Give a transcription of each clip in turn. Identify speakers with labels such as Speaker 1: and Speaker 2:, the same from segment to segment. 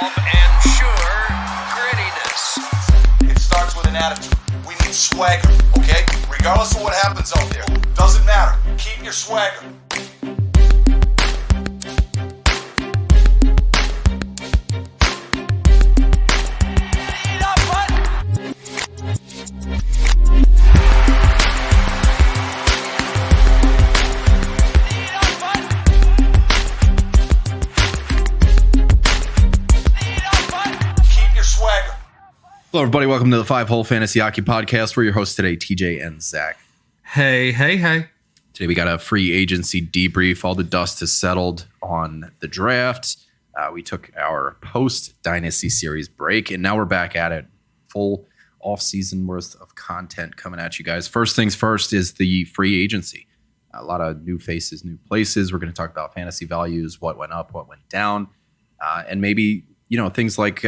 Speaker 1: Evolve ensure grittiness.
Speaker 2: It starts with an attitude. We need swagger, okay? Regardless of what happens out there. Doesn't matter. Keep your swagger.
Speaker 3: Hello, everybody. Welcome to the 5-Hole Fantasy Hockey Podcast. We're your hosts today, TJ and Zach.
Speaker 4: Hey.
Speaker 3: Today we got a free agency debrief. All the dust has settled on the draft. We took our post-Dynasty Series break, and now we're back at it. Full off-season worth of content coming at you guys. First things first is the free agency. A lot of new faces, new places. We're going to talk about fantasy values, what went up, what went down, and maybe, things like...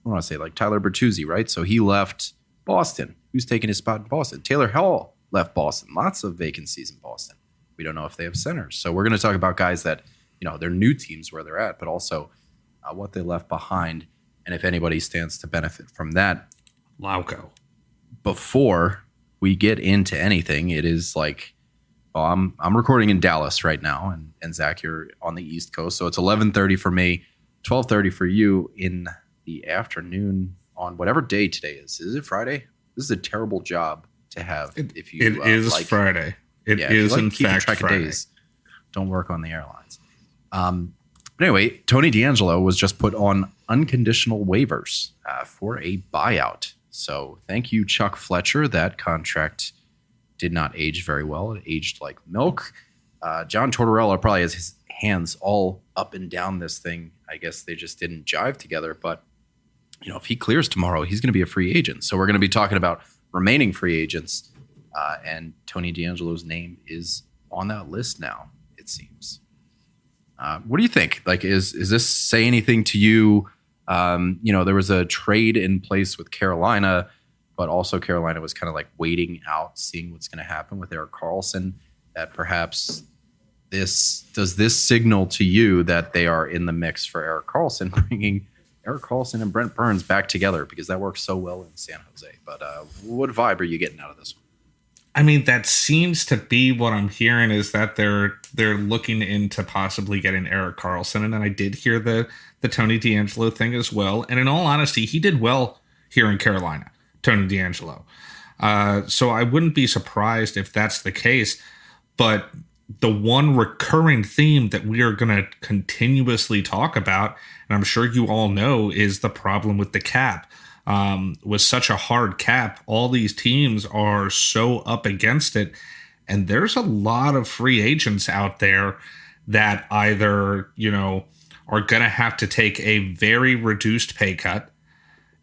Speaker 3: I want to say like Tyler Bertuzzi, right? So he left Boston. Who's taking his spot in Boston? Taylor Hall left Boston. Lots of vacancies in Boston. We don't know if they have centers. So we're going to talk about guys that, they're new teams where they're at, but also what they left behind and if anybody stands to benefit from that.
Speaker 4: Lauco.
Speaker 3: Before we get into anything, it is like, I'm recording in Dallas right now, and Zach, you're on the East Coast. So it's 11:30 for me, 12:30 for you in the afternoon on whatever day today is. Is it Friday? This is a terrible job to have. If you
Speaker 4: it is Friday. It is in fact
Speaker 3: track
Speaker 4: Friday.
Speaker 3: Of days, don't work on the airlines. But anyway, Tony DeAngelo was just put on unconditional waivers for a buyout. So thank you, Chuck Fletcher. That contract did not age very well. It aged like milk. John Tortorella probably has his hands all up and down this thing. I guess they just didn't jive together, but if he clears tomorrow, he's going to be a free agent. So we're going to be talking about remaining free agents, and Tony DeAngelo's name is on that list now, it seems. What do you think? Like, is this say anything to you? There was a trade in place with Carolina, but also Carolina was kind of like waiting out, seeing what's going to happen with Erik Karlsson, that perhaps does this signal to you that they are in the mix for Erik Karlsson, bringing Erik Karlsson and Brent Burns back together, because that works so well in San Jose. But what vibe are you getting out of this one?
Speaker 4: I mean, that seems to be what I'm hearing, is that they're looking into possibly getting Erik Karlsson. And then I did hear the Tony DeAngelo thing as well. And in all honesty, he did well here in Carolina, Tony DeAngelo. So I wouldn't be surprised if that's the case. But the one recurring theme that we are going to continuously talk about, and I'm sure you all know, is the problem with the cap. With such a hard cap, all these teams are so up against it. And there's a lot of free agents out there that either, are going to have to take a very reduced pay cut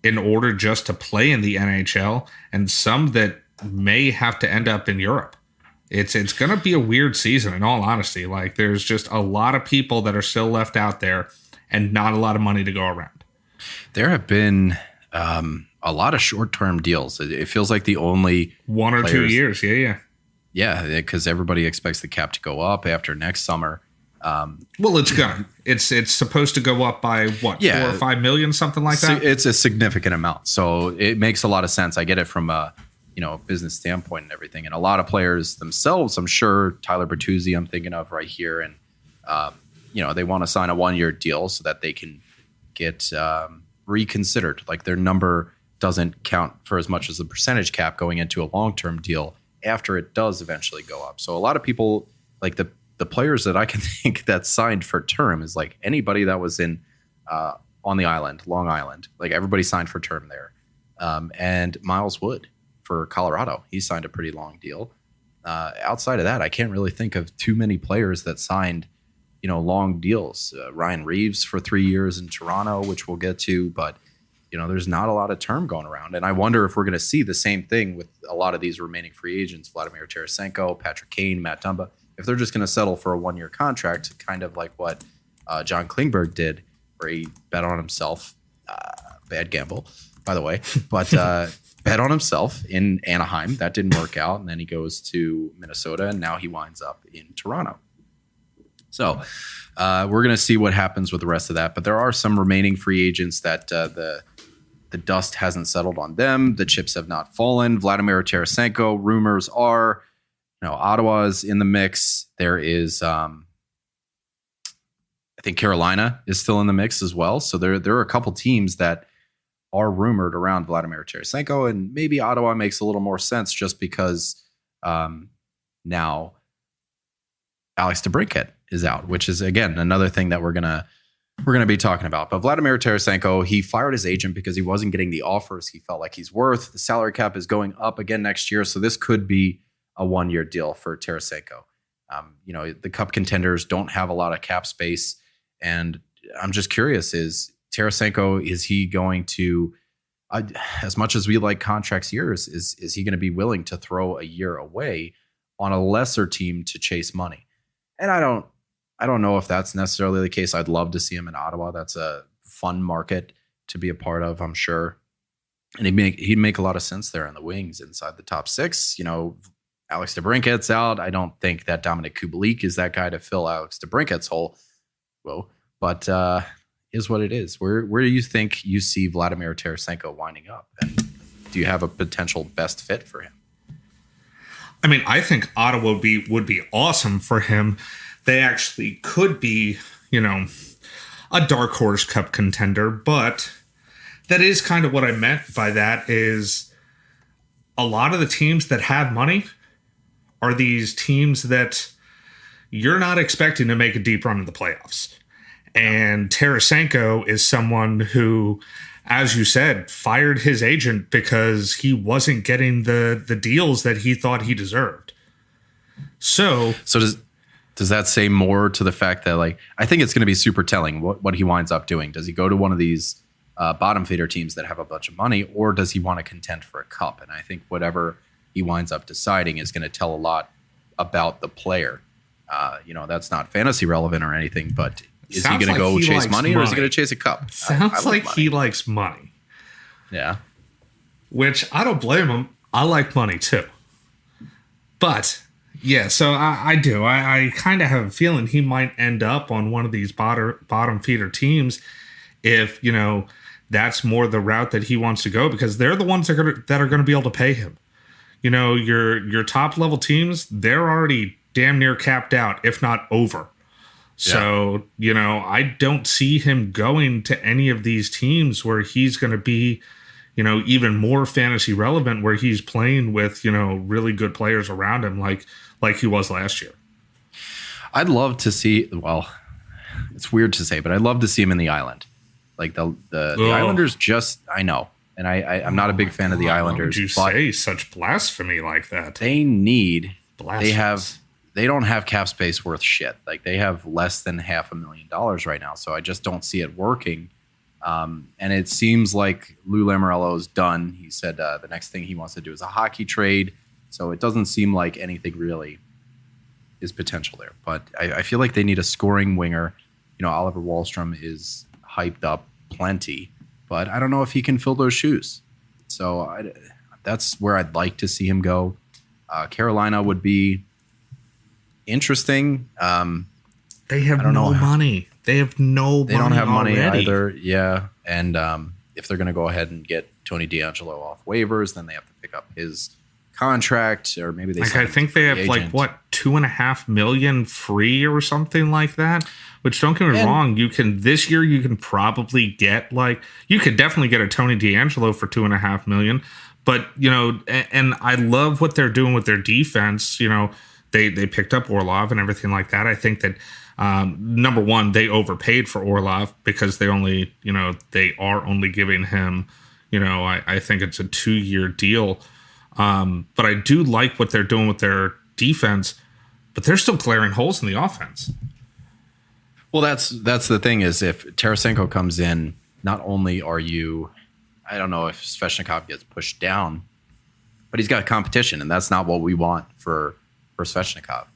Speaker 4: in order just to play in the NHL, and some that may have to end up in Europe. It's going to be a weird season, in all honesty. Like, there's just a lot of people that are still left out there and not a lot of money to go around.
Speaker 3: There have been a lot of short-term deals. It feels like the only
Speaker 4: 1 or 2 years. Yeah.
Speaker 3: Yeah, because everybody expects the cap to go up after next summer.
Speaker 4: Well, it's gonna. It's supposed to go up by what, 4 or 5 million, something like that.
Speaker 3: It's a significant amount, so it makes a lot of sense. I get it from a business standpoint and everything, and a lot of players themselves. I'm sure Tyler Bertuzzi, I'm thinking of right here, and they want to sign a 1-year deal so that they can get reconsidered. Like, their number doesn't count for as much as the percentage cap going into a long-term deal after it does eventually go up. So a lot of people, like the players that I can think that signed for term, is like anybody that was in on the island, Long Island. Like, everybody signed for term there. And Miles Wood for Colorado, he signed a pretty long deal. Outside of that, I can't really think of too many players that signed long deals. Ryan Reeves for 3 years in Toronto, which we'll get to, but there's not a lot of term going around. And I wonder if we're going to see the same thing with a lot of these remaining free agents, Vladimir Tarasenko, Patrick Kane, Matt Dumba, if they're just going to settle for a 1-year contract, kind of like what John Klingberg did, where he bet on himself. Bad gamble, by the way, but bet on himself in Anaheim. That didn't work out. And then he goes to Minnesota, and now he winds up in Toronto. So we're going to see what happens with the rest of that. But there are some remaining free agents that the dust hasn't settled on them. The chips have not fallen. Vladimir Tarasenko, rumors are, Ottawa is in the mix. There is, I think Carolina is still in the mix as well. So there are a couple teams that are rumored around Vladimir Tarasenko, and maybe Ottawa makes a little more sense just because now Alex DeBrincat is out, which is, again, another thing that we're gonna be talking about. But Vladimir Tarasenko, he fired his agent because he wasn't getting the offers he felt like he's worth. The salary cap is going up again next year, so this could be a 1-year deal for Tarasenko. The Cup contenders don't have a lot of cap space, and I'm just curious: is he going to, as much as we like contracts years, is he going to be willing to throw a year away on a lesser team to chase money? And I don't know if that's necessarily the case. I'd love to see him in Ottawa. That's a fun market to be a part of, I'm sure. And he'd make a lot of sense there in the wings inside the top 6. Alex DeBrincat's out. I don't think that Dominic Kubalik is that guy to fill Alex DeBrincat's hole. Well, but is what it is. Where do you think you see Vladimir Tarasenko winding up? And do you have a potential best fit for him?
Speaker 4: I mean, I think Ottawa would be awesome for him. They actually could be, a dark horse Cup contender, but that is kind of what I meant by that is a lot of the teams that have money are these teams that you're not expecting to make a deep run in the playoffs. And Tarasenko is someone who, as you said, fired his agent because he wasn't getting the deals that he thought he deserved. So
Speaker 3: does that say more to the fact that, I think it's going to be super telling what he winds up doing? Does he go to one of these bottom feeder teams that have a bunch of money, or does he want to contend for a cup? And I think whatever he winds up deciding is going to tell a lot about the player. That's not fantasy relevant or anything, but is he going to go chase money, or is he going to chase a cup?
Speaker 4: Sounds like he likes money.
Speaker 3: Yeah.
Speaker 4: Which I don't blame him. I like money too. But yeah, so I do. I kind of have a feeling he might end up on one of these bottom feeder teams if, that's more the route that he wants to go, because they're the ones that are going to be able to pay him. Your top level teams, they're already damn near capped out, if not over. So, I don't see him going to any of these teams where he's going to be, even more fantasy relevant, where he's playing with, really good players around him like he was last year.
Speaker 3: I'd love to see, well, it's weird to say, but I'd love to see him in the Island. The Islanders I know. And I'm not a big fan of the Islanders.
Speaker 4: Would you say such blasphemy like that?
Speaker 3: They need, they don't have cap space worth shit. They have less than $500,000 right now. So I just don't see it working. And it seems like Lou Lamoriello's done. He said the next thing he wants to do is a hockey trade. So it doesn't seem like anything really is potential there. But I feel like they need a scoring winger. Oliver Wahlstrom is hyped up plenty, but I don't know if he can fill those shoes. So that's where I'd like to see him go. Carolina would be interesting.
Speaker 4: They have no money. They have no money.
Speaker 3: They don't have money
Speaker 4: already.
Speaker 3: either. Yeah. And if they're going to go ahead and get Tony DeAngelo off waivers, then they have to pick up his contract, or maybe
Speaker 4: I think they have $2.5 million free or something like that. Which, don't get me wrong, this year you can probably get you could definitely get a Tony DeAngelo for $2.5 million. But and I love what they're doing with their defense. They picked up Orlov and everything like that. I think that number one, they overpaid for Orlov because they are only giving him, I think it's a 2-year deal. But I do like what they're doing with their defense, but they're still clearing holes in the offense.
Speaker 3: Well, that's the thing is, if Tarasenko comes in, not only are you, I don't know if Svechnikov gets pushed down, but he's got competition, and that's not what we want for Svechnikov,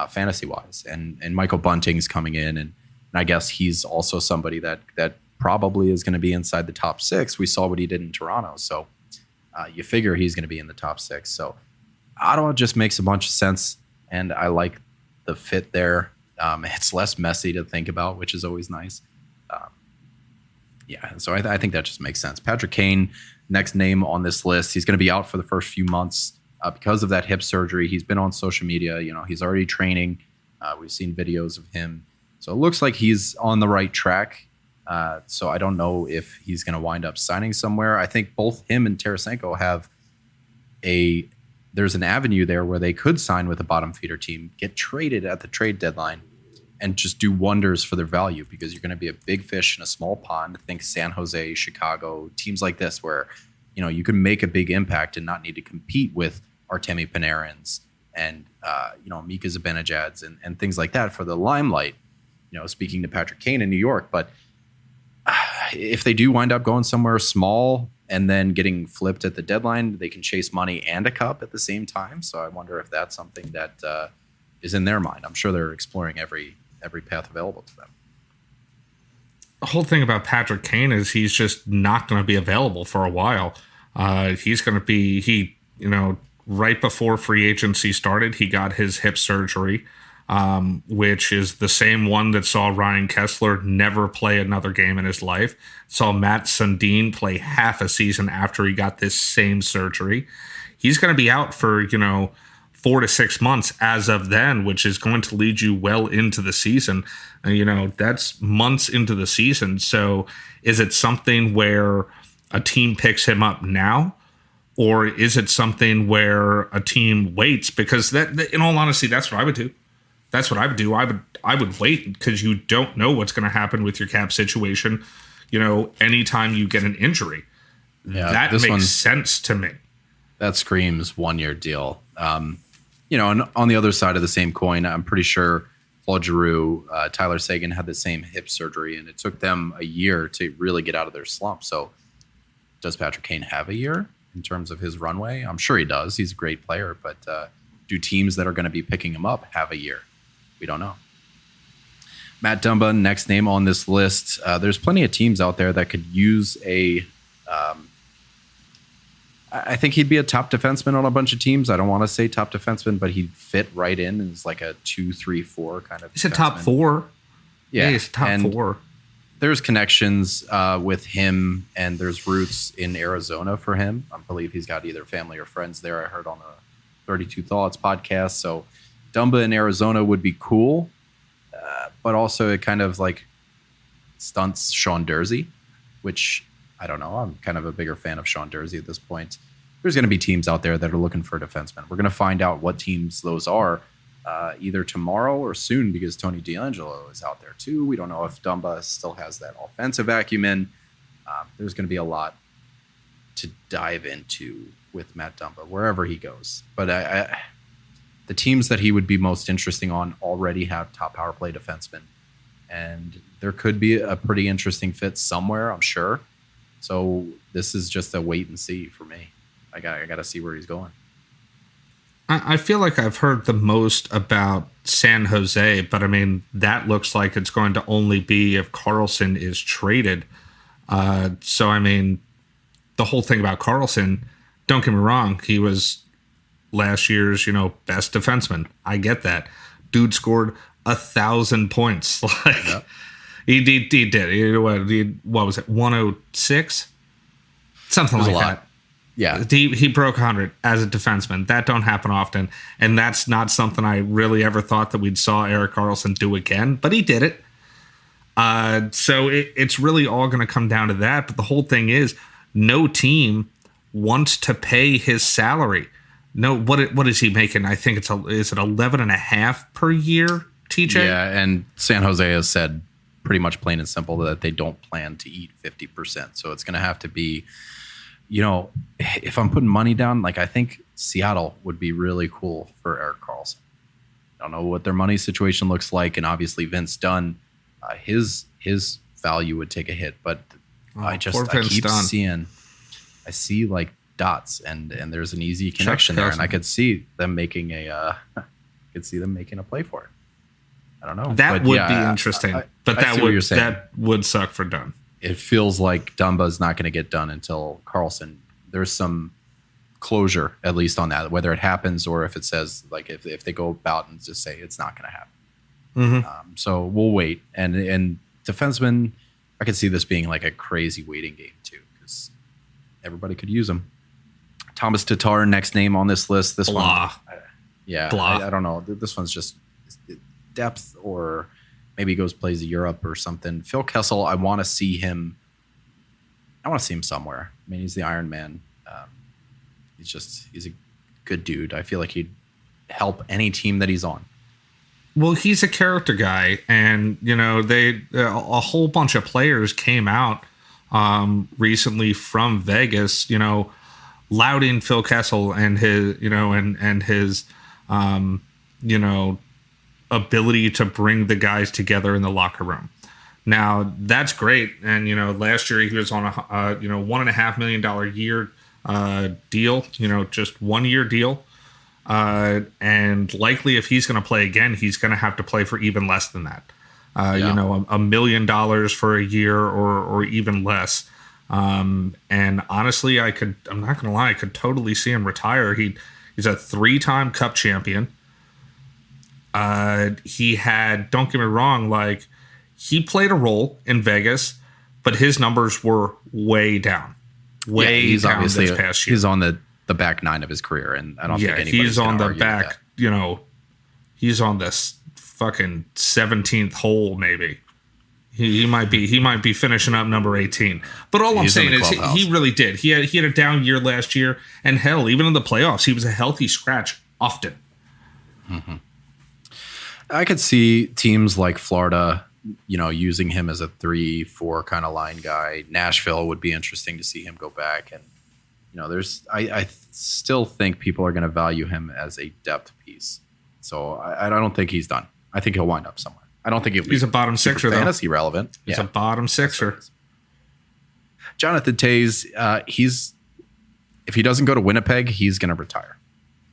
Speaker 3: fantasy-wise. And Michael Bunting's coming in, and I guess he's also somebody that probably is going to be inside the top 6. We saw what he did in Toronto, so you figure he's going to be in the top 6. So Ottawa just makes a bunch of sense, and I like the fit there. It's less messy to think about, which is always nice. So I think that just makes sense. Patrick Kane, next name on this list. He's going to be out for the first few months because of that hip surgery. He's been on social media. He's already training. We've seen videos of him. So it looks like he's on the right track. So I don't know if he's going to wind up signing somewhere. I think both him and Tarasenko have there's an avenue there where they could sign with a bottom feeder team, get traded at the trade deadline, and just do wonders for their value, because you're going to be a big fish in a small pond. Think San Jose, Chicago, teams like this where, you can make a big impact and not need to compete with Artemi Panarin's and, Mika Zibanejad's and things like that for the limelight, speaking to Patrick Kane in New York. But if they do wind up going somewhere small and then getting flipped at the deadline, they can chase money and a cup at the same time. So I wonder if that's something that is in their mind. I'm sure they're exploring every path available to them.
Speaker 4: The whole thing about Patrick Kane is he's just not going to be available for a while. He's going to be, right before free agency started, he got his hip surgery, which is the same one that saw Ryan Kessler never play another game in his life. Saw Matt Sundin play half a season after he got this same surgery. He's going to be out for, 4 to 6 months as of then, which is going to lead you well into the season. That's months into the season. So is it something where a team picks him up now? Or is it something where a team waits? Because that, in all honesty, that's what I would do. That's what I would do. I would wait, because you don't know what's going to happen with your cap situation. Anytime you get an injury, that makes sense to me.
Speaker 3: That screams 1-year deal. And on the other side of the same coin, I'm pretty sure Claude Giroux, Tyler Seguin had the same hip surgery, and it took them a year to really get out of their slump. So does Patrick Kane have a year in terms of his runway? I'm sure he does. He's a great player, but do teams that are going to be picking him up have a year? We don't know. Matt Dumba, next name on this list. There's plenty of teams out there that could use I think he'd be a top defenseman on a bunch of teams. I don't want to say top defenseman, but he'd fit right in as like a 2, 3, 4 kind of.
Speaker 4: He's a top 4.
Speaker 3: Yeah,
Speaker 4: he's a top 4.
Speaker 3: There's connections with him, and there's roots in Arizona for him. I believe he's got either family or friends there. I heard on the 32 Thoughts podcast. So Dumba in Arizona would be cool, but also it kind of like stunts Sean Durzi, which I don't know. I'm kind of a bigger fan of Sean Durzi at this point. There's going to be teams out there that are looking for a defenseman. We're going to find out what teams those are either tomorrow or soon, because Tony DeAngelo is out there too. We don't know if Dumba still has that offensive acumen. There's going to be a lot to dive into with Matt Dumba wherever he goes. But the teams that he would be most interesting on already have top power play defensemen, and there could be a pretty interesting fit somewhere, I'm sure. So this is just a wait and see for me. I got to see where he's going.
Speaker 4: I feel like I've heard the most about San Jose, but I mean, that looks like it's going to only be if Karlsson is traded. So, I mean, the whole thing about Karlsson, don't get me wrong, he was last year's, best defenseman. I get that. Dude scored 1,000 points. Yep. He did. What was it? 106? Something like that.
Speaker 3: Yeah.
Speaker 4: He broke 100 as a defenseman. That don't happen often. And that's not something I really ever thought that we'd saw Erik Karlsson do again. But he did it. So it's really all going to come down to that. But the whole thing is, no team wants to pay his salary. No, what is he making? I think is it 11.5 per year, TJ?
Speaker 3: Yeah, and San Jose has said pretty much plain and simple that they don't plan to eat 50%. So it's going to have to be, if I'm putting money down, like I think Seattle would be really cool for Erik Karlsson. I don't know what their money situation looks like, and obviously Vince Dunn, his value would take a hit, but I see like dots, and there's an easy connection there, and I could see them making a play for it. I don't know.
Speaker 4: That would be interesting, but that would suck for Dunn.
Speaker 3: It feels like Dumba's not going to get done until Karlsson. There's some closure, at least on that, whether it happens or if it says, like, if they go about and just say it's not going to happen. So we'll wait. And defensemen, I could see this being like a crazy waiting game too, because everybody could use them. Thomas Tatar, next name on this list. This
Speaker 4: Blah.
Speaker 3: one, yeah,
Speaker 4: Blah.
Speaker 3: I don't know. This one's just depth, or maybe he goes plays Europe or something. Phil Kessel, I want to see him. I want to see him somewhere. I mean, he's the Iron Man. He's a good dude. I feel like he'd help any team that he's on.
Speaker 4: Well, he's a character guy, and a whole bunch of players came out recently from Vegas, lauding Phil Kessel and his, and his, ability to bring the guys together in the locker room. Now that's great, and last year he was on a $1.5 million year deal, just 1 year deal. And likely if he's going to play again, he's going to have to play for even less than that. $1 million for a year or even less. And honestly, I'm not going to lie, I could totally see him retire. He's a 3-time Cup champion. He had, don't get me wrong, like he played a role in Vegas, but his numbers were way down.
Speaker 3: He's
Speaker 4: down
Speaker 3: obviously
Speaker 4: this past year.
Speaker 3: He's on the back nine of his career, and I don't think anybody's
Speaker 4: he's on the
Speaker 3: argue
Speaker 4: back. He's on this fucking 17th hole, maybe. He might be finishing up number 18. But all I'm saying is he really did. He had a down year last year, and hell, even in the playoffs, he was a healthy scratch often.
Speaker 3: Mm-hmm. I could see teams like Florida, using him as a 3-4 kind of line guy. Nashville would be interesting to see him go back, and I still think people are going to value him as a depth piece. So I don't think he's done. I think he'll wind up somewhere. I don't think
Speaker 4: he's a bottom sixer, though.
Speaker 3: Fantasy relevant.
Speaker 4: He's a bottom sixer.
Speaker 3: Jonathan Toews, if he doesn't go to Winnipeg, he's going to retire.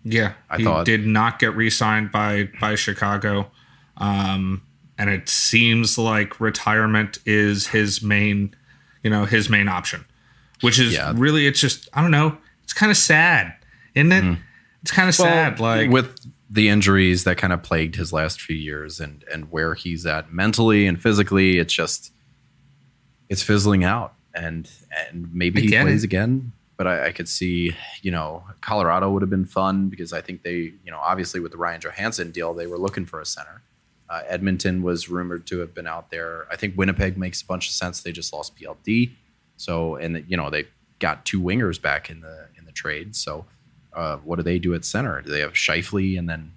Speaker 4: Yeah, he did not get re-signed by Chicago, and it seems like retirement is his main option, which is really, it's just, I don't know, it's kind of sad, isn't it? It's kind of sad, like
Speaker 3: with the injuries that kind of plagued his last few years, and where he's at mentally and physically, it's fizzling out, and maybe he plays again. But I could see, Colorado would have been fun, because I think they, obviously with the Ryan Johansson deal, they were looking for a center. Edmonton was rumored to have been out there. I think Winnipeg makes a bunch of sense. They just lost PLD. So, and they got 2 wingers back in the trade. So what do they do at center? Do they have Scheifele and then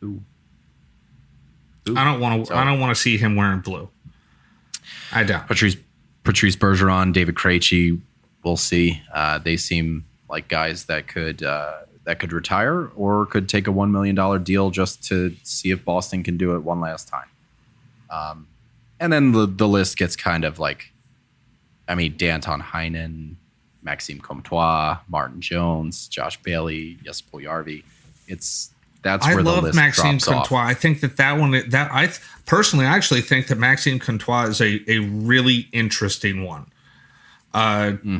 Speaker 3: who?
Speaker 4: I don't want to see him wearing blue. I don't.
Speaker 3: Patrice Bergeron, David Krejci, we'll see. They seem like guys that could retire or could take a $1 million deal just to see if Boston can do it one last time. And then the list gets kind of like, Danton Heinen, Maxime Comtois, Martin Jones, Josh Bailey, Jesper Jarvi. That's where the list
Speaker 4: Maxime
Speaker 3: drops
Speaker 4: Comtois.
Speaker 3: off.
Speaker 4: I think I personally actually think that Maxime Comtois is a really interesting one.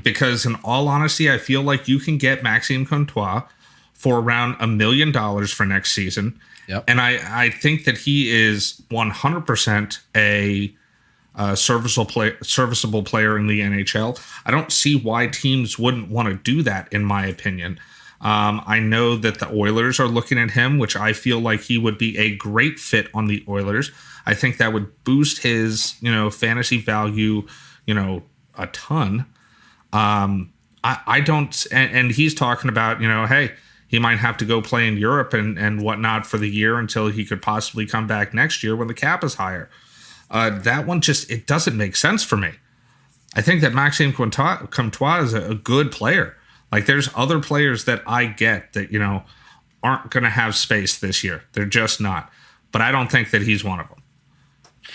Speaker 4: Because in all honesty, I feel like you can get Maxime Comtois for around $1 million for next season.
Speaker 3: Yep.
Speaker 4: And I think that he is 100% a serviceable player in the NHL. I don't see why teams wouldn't want to do that, in my opinion. I know that the Oilers are looking at him, which I feel like he would be a great fit on the Oilers. I think that would boost his, fantasy value, a ton. I don't, and he's talking about, hey, he might have to go play in Europe and whatnot for the year until he could possibly come back next year when the cap is higher. That one it doesn't make sense for me. I think that Maxime Comtois is a good player. Like, there's other players that I get that, aren't going to have space this year. They're just not. But I don't think that he's one of them.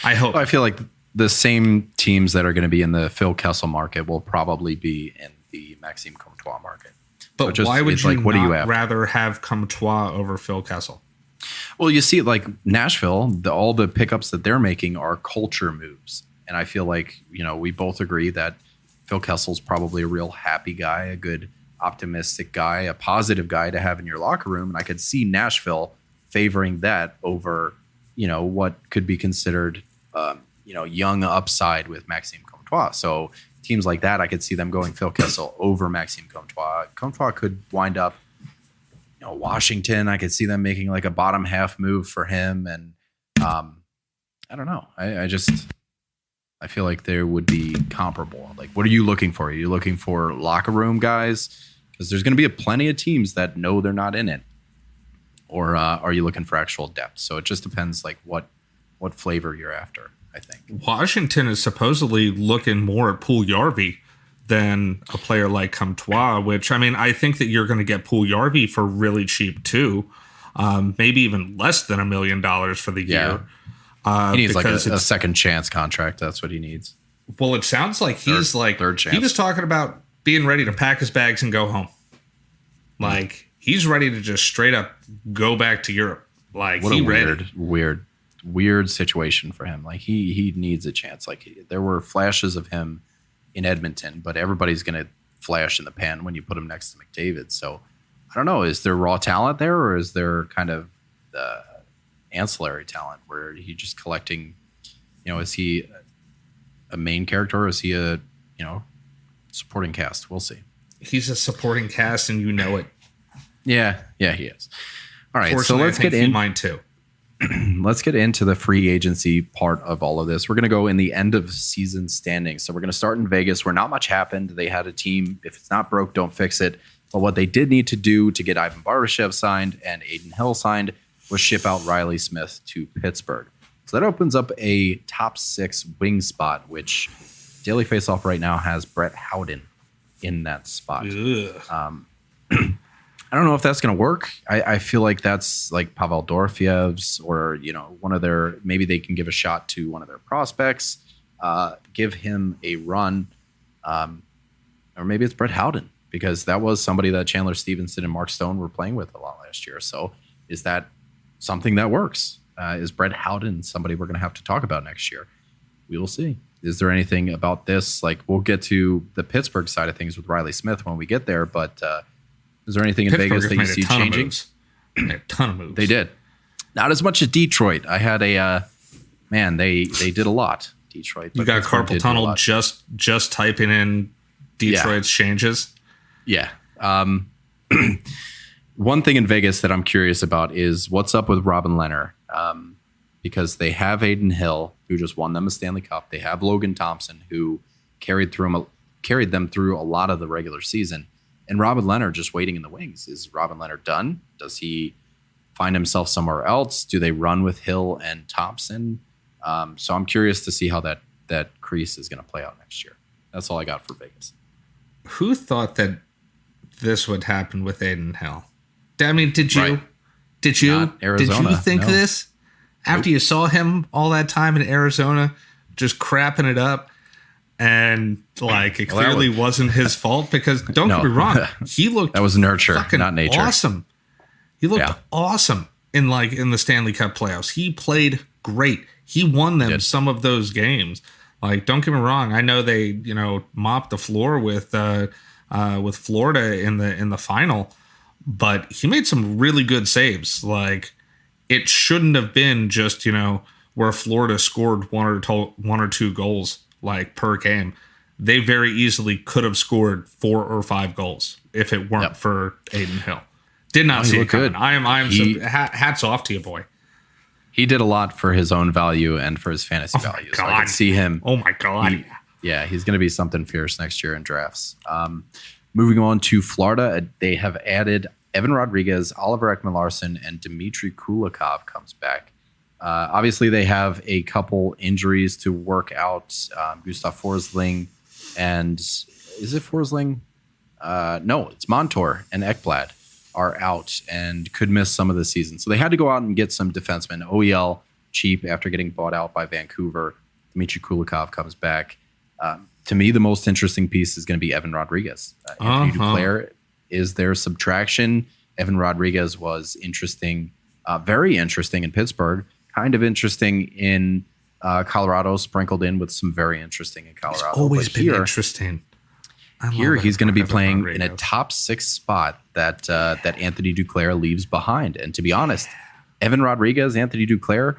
Speaker 4: I hope.
Speaker 3: I feel like the same teams that are going to be in the Phil Kessel market will probably be in the Maxime Comtois market.
Speaker 4: But why would you not rather have Comtois over Phil Kessel?
Speaker 3: Well, you see, like Nashville, all the pickups that they're making are culture moves. And I feel like, we both agree that Phil Kessel's probably a real happy guy, a good optimistic guy, a positive guy to have in your locker room. And I could see Nashville favoring that over what could be considered, young upside with Maxime Comtois. So teams like that, I could see them going Phil Kessel over Maxime Comtois. Comtois could wind up, Washington. I could see them making like a bottom half move for him. And I don't know. I feel like there would be comparable. Like, what are you looking for? Are you looking for locker room guys? Because there's going to be plenty of teams that know they're not in it. Or are you looking for actual depth? So it just depends, like what flavor you're after, I think.
Speaker 4: Washington is supposedly looking more at Puljujarvi than a player like Comtois, which, I mean, I think that you're going to get Puljujarvi for really cheap too. Maybe even less than $1 million for the year.
Speaker 3: He needs like a second chance contract. That's what he needs.
Speaker 4: Well, it sounds like he's
Speaker 3: third chance.
Speaker 4: He was talking about being ready to pack his bags and go home. Like, he's ready to just straight up go back to Europe. Like,
Speaker 3: what a weird situation for him. Like, he needs a chance. Like, there were flashes of him in Edmonton, but everybody's going to flash in the pan when you put him next to McDavid. So I don't know. Is there raw talent there, or is there kind of ancillary talent where he's just collecting? Is he a main character, or is he a supporting cast? We'll see.
Speaker 4: He's a supporting cast, and it.
Speaker 3: Yeah, he is. All right, so let's get in.
Speaker 4: Mine too.
Speaker 3: Let's get into the free agency part of all of this. We're going to go in the end of season standings. So we're going to start in Vegas, where not much happened. They had a team. If it's not broke, don't fix it. But what they did need to do to get Ivan Barbashev signed and Aiden Hill signed was ship out Riley Smith to Pittsburgh. So that opens up a top 6 wing spot, which Daily Faceoff right now has Brett Howden in that spot. I don't know if that's going to work. I feel like that's like Pavel Dorofiev's, or one of their. Maybe they can give a shot to one of their prospects, give him a run, or maybe it's Brett Howden, because that was somebody that Chandler Stevenson and Mark Stone were playing with a lot last year. So is that something that works? Is Brett Howden somebody we're going to have to talk about next year? We will see. Is there anything about this? Like, we'll get to the Pittsburgh side of things with Riley Smith when we get there, but. Is there anything in Vegas that you see changing?
Speaker 4: A ton of moves.
Speaker 3: They did. Not as much as Detroit. I had they did a lot. Detroit.
Speaker 4: You got carpal tunnel just typing in Detroit's changes.
Speaker 3: Yeah. One thing in Vegas that I'm curious about is what's up with Robin Lehner, because they have Aiden Hill, who just won them a Stanley Cup. They have Logan Thompson, who carried them through a lot of the regular season. And Robin Lehner just waiting in the wings. Is Robin Lehner done? Does he find himself somewhere else? Do they run with Hill and Thompson? So I'm curious to see how that crease is going to play out next year. That's all I got for Vegas.
Speaker 4: Who thought that this would happen with Aiden Hill? I mean, did you?
Speaker 3: Right.
Speaker 4: Did you?
Speaker 3: Not Arizona,
Speaker 4: did you think this after you saw him all that time in Arizona, just crapping it up? And like, it clearly wasn't his fault, because don't get me wrong, he looked
Speaker 3: that was nurture, not nature.
Speaker 4: Awesome. He looked awesome in the Stanley Cup playoffs. He played great. He won them some of those games. Like, don't get me wrong, I know they mopped the floor with Florida in the final, but he made some really good saves. Like, it shouldn't have been just where Florida scored one or two goals like per game. They very easily could have scored 4 or 5 goals if it weren't for Aiden Hill. Did not see it coming. Good. I am hats off to you, boy.
Speaker 3: He did a lot for his own value and for his fantasy value. So I can see him.
Speaker 4: Oh my God.
Speaker 3: He's going to be something fierce next year in drafts. Moving on to Florida, they have added Evan Rodriguez, Oliver Ekman-Larsson, and Dmitry Kulikov comes back. Obviously, they have a couple injuries to work out. Gustav Forsling and is it Forsling? No, it's Montour and Ekblad are out and could miss some of the season. So they had to go out and get some defensemen. OEL cheap after getting bought out by Vancouver. Dmitry Kulikov comes back. To me, the most interesting piece is going to be Evan Rodriguez. Anthony Duclair is their subtraction. Evan Rodriguez was interesting, very interesting in Pittsburgh. Kind of interesting in Colorado, sprinkled in with some very interesting in Colorado.
Speaker 4: He's always been interesting.
Speaker 3: Here he's going to be playing in a top 6 spot that Anthony Duclair leaves behind. And to be honest, Evan Rodriguez, Anthony Duclair,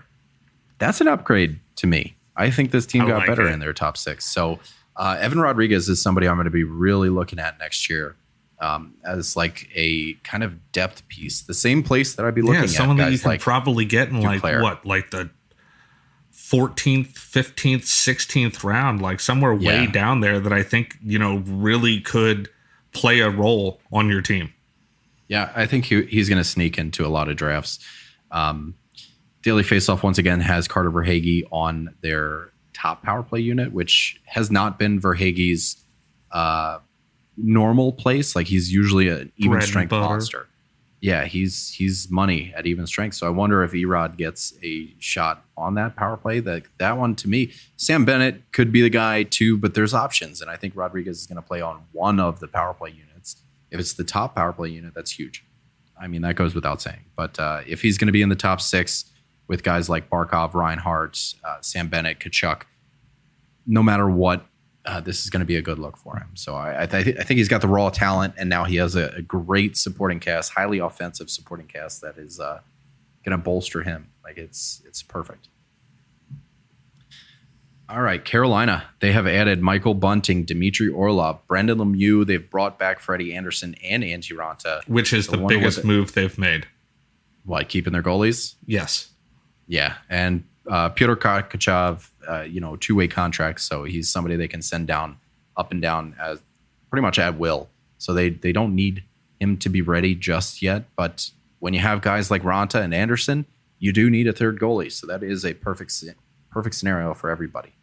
Speaker 3: That's an upgrade to me. I think this team got
Speaker 4: like
Speaker 3: better
Speaker 4: it.
Speaker 3: in their top 6. So Evan Rodriguez is somebody I'm going to be really looking at next year as like a kind of depth piece. The same place that I'd be looking at.
Speaker 4: Someone that you can
Speaker 3: like
Speaker 4: probably get in
Speaker 3: Duclair.
Speaker 4: like the 14th, 15th, 16th round, like somewhere way down there that I think, really could play a role on your team.
Speaker 3: Yeah, I think he's going to sneak into a lot of drafts. Daily Faceoff once again has Carter Verhaeghe on their top power play unit, which has not been Verhaeghe's normal place. Like he's usually an even strength monster. Yeah, he's money at even strength. So I wonder if Erod gets a shot on that power play. That one to me, Sam Bennett could be the guy too, but there's options, and I think Rodriguez is going to play on one of the power play units. If it's the top power play unit, that's huge. I mean, that goes without saying. But if he's going to be in the top 6 with guys like Barkov, Reinhardt, Sam Bennett, Kachuk, no matter what, this is going to be a good look for him. So I think he's got the raw talent, and now he has a great supporting cast, highly offensive supporting cast that is going to bolster him. Like it's perfect. All right, Carolina. They have added Michael Bunting, Dmitry Orlov, Brendan Lemieux. They've brought back Freddie Anderson and Antti Ranta.
Speaker 4: Which is the biggest move they've made.
Speaker 3: What, keeping their goalies?
Speaker 4: Yes.
Speaker 3: Yeah, and Pyotr Kachav, two-way contract, so he's somebody they can send down, up and down as pretty much at will. So they don't need him to be ready just yet. But when you have guys like Ranta and Anderson, you do need a third goalie. So that is a perfect scenario for everybody.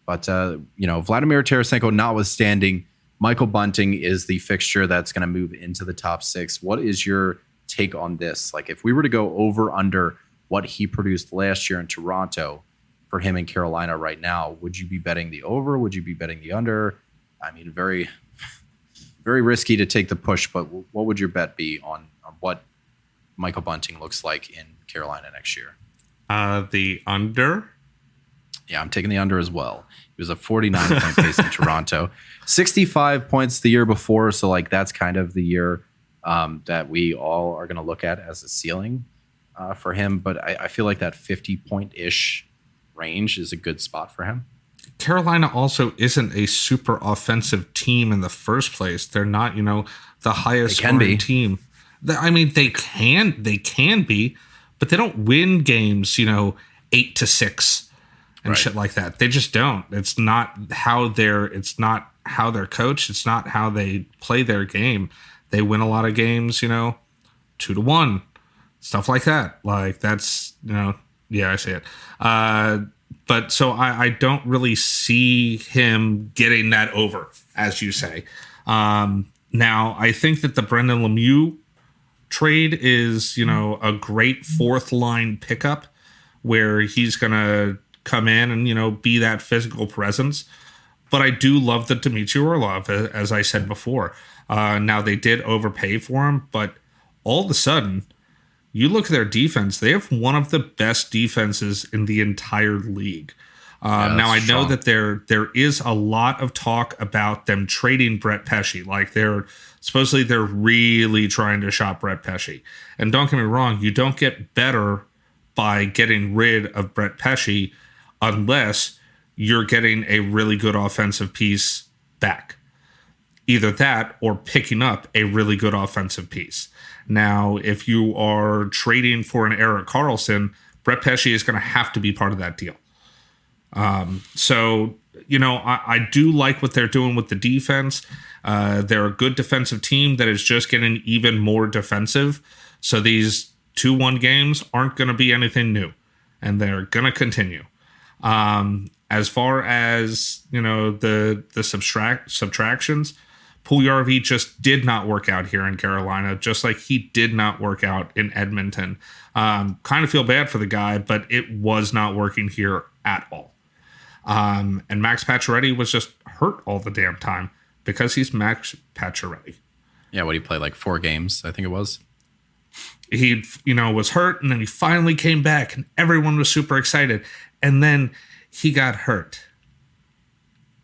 Speaker 3: But Vladimir Tarasenko notwithstanding, Michael Bunting is the fixture that's going to move into the top 6. What is your take on this? Like if we were to go over under what he produced last year in Toronto for him in Carolina right now, would you be betting the over? Would you be betting the under? I mean, very, very risky to take the push, but what would your bet be on what Michael Bunting looks like in Carolina next year?
Speaker 4: The under?
Speaker 3: Yeah, I'm taking the under as well. He was a 49-point pace in Toronto. 65 points the year before, so like that's kind of the year that we all are going to look at as a ceiling for him. But I feel like that 50-point-ish range is a good spot for him.
Speaker 4: Carolina also isn't a super offensive team in the first place. They're not, the highest scoring team. I mean, they can be, but they don't win games, 8-6 and shit like that. They just don't. It's not how they're coached. It's not how they play their game. They win a lot of games, 2-1, stuff like that. Like that's, I say it. But so I don't really see him getting that over, as you say. Now, I think that the Brendan Lemieux trade is, a great fourth line pickup where he's going to come in and, be that physical presence. But I do love the Dmitry Orlov, as I said before. Now, they did overpay for him, but all of a sudden, you look at their defense, they have one of the best defenses in the entire league. Now, I know that there is a lot of talk about them trading Brett Pesce. Like they're really trying to shop Brett Pesce. And don't get me wrong, you don't get better by getting rid of Brett Pesce unless you're getting a really good offensive piece back. Either that or picking up a really good offensive piece. Now, if you are trading for an Erik Karlsson, Brett Pesce is going to have to be part of that deal. So, I do like what they're doing with the defense. They're a good defensive team that is just getting even more defensive. So these 2-1 games aren't going to be anything new, and they're going to continue. As far as, the subtractions, Puljujarvi just did not work out here in Carolina, just like he did not work out in Edmonton. Kind of feel bad for the guy, but it was not working here at all. And Max Pacioretty was just hurt all the damn time because he's Max Pacioretty.
Speaker 3: Yeah, he played like 4 games, I think it was.
Speaker 4: He, was hurt, and then he finally came back, and everyone was super excited. And then he got hurt.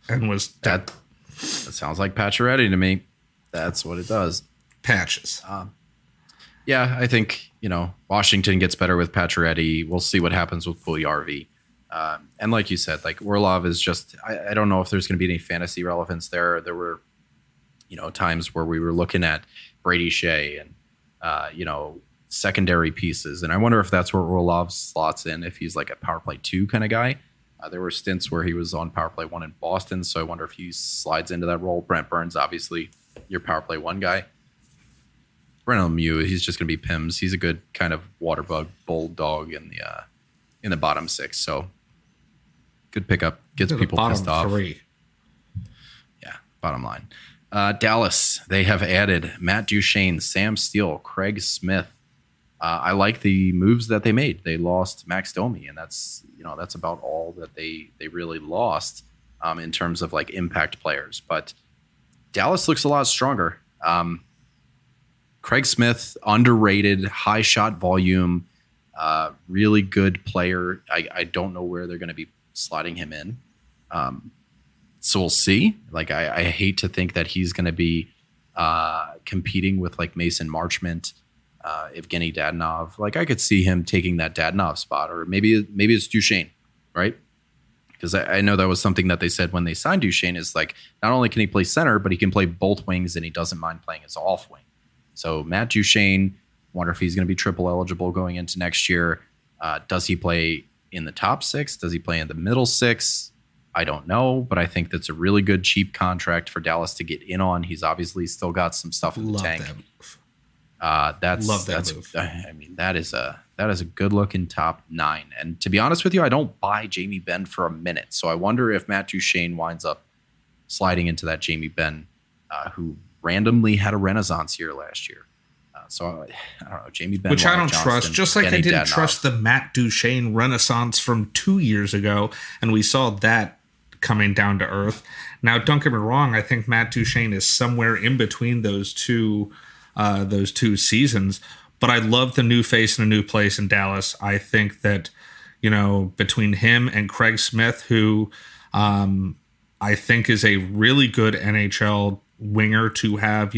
Speaker 4: And was...
Speaker 3: That sounds like Pacioretty to me. That's what it does.
Speaker 4: Patches.
Speaker 3: Yeah, I think, Washington gets better with Pacioretty. We'll see what happens with Puljujarvi. And like you said, like Orlov is just, I don't know if there's going to be any fantasy relevance there. There were, times where we were looking at Brady Shea and, secondary pieces. And I wonder if that's where Orlov slots in, if he's like a power play 2 kind of guy. There were stints where he was on power play 1 in Boston. So I wonder if he slides into that role. Brent Burns, obviously your power play 1 guy. Brennan Lemieux, he's just going to be Pims. He's a good kind of water bug bulldog in the bottom 6. So good pickup. Gets people pissed off.
Speaker 4: 3.
Speaker 3: Yeah, bottom line. Dallas, they have added Matt Duchene, Sam Steele, Craig Smith. I like the moves that they made. They lost Max Domi, and that's about all that they really lost in terms of like impact players. But Dallas looks a lot stronger. Craig Smith, underrated, high shot volume, really good player. I don't know where they're going to be slotting him in. So we'll see. Like I hate to think that he's going to be competing with like Mason Marchment, Evgeny Dadonov. Like I could see him taking that Dadonov spot, or maybe it's Duchene, right? Because I know that was something that they said when they signed Duchene is like, not only can he play center, but he can play both wings, and he doesn't mind playing as off wing. So Matt Duchene, wonder if he's going to be triple eligible going into next year. Does he play in the top 6? Does he play in the middle 6? I don't know, but I think that's a really good cheap contract for Dallas to get in on. He's obviously still got some stuff in the tank. That's move. I mean, that is a good looking top 9. And to be honest with you, I don't buy Jamie Benn for a minute. So I wonder if Matt Duchene winds up sliding into that Jamie Benn, who randomly had a renaissance year last year. So I don't know, Jamie Benn,
Speaker 4: which I don't
Speaker 3: Johnston,
Speaker 4: trust. Just like
Speaker 3: Benny
Speaker 4: I didn't
Speaker 3: Dadonov.
Speaker 4: trust the Matt Duchene renaissance from 2 years ago, and we saw that coming down to earth. Now, don't get me wrong. I think Matt Duchene is somewhere in between those two seasons. But I love the new face in a new place in Dallas. I think that between him and Craig Smith, who I think is a really good NHL winger to have,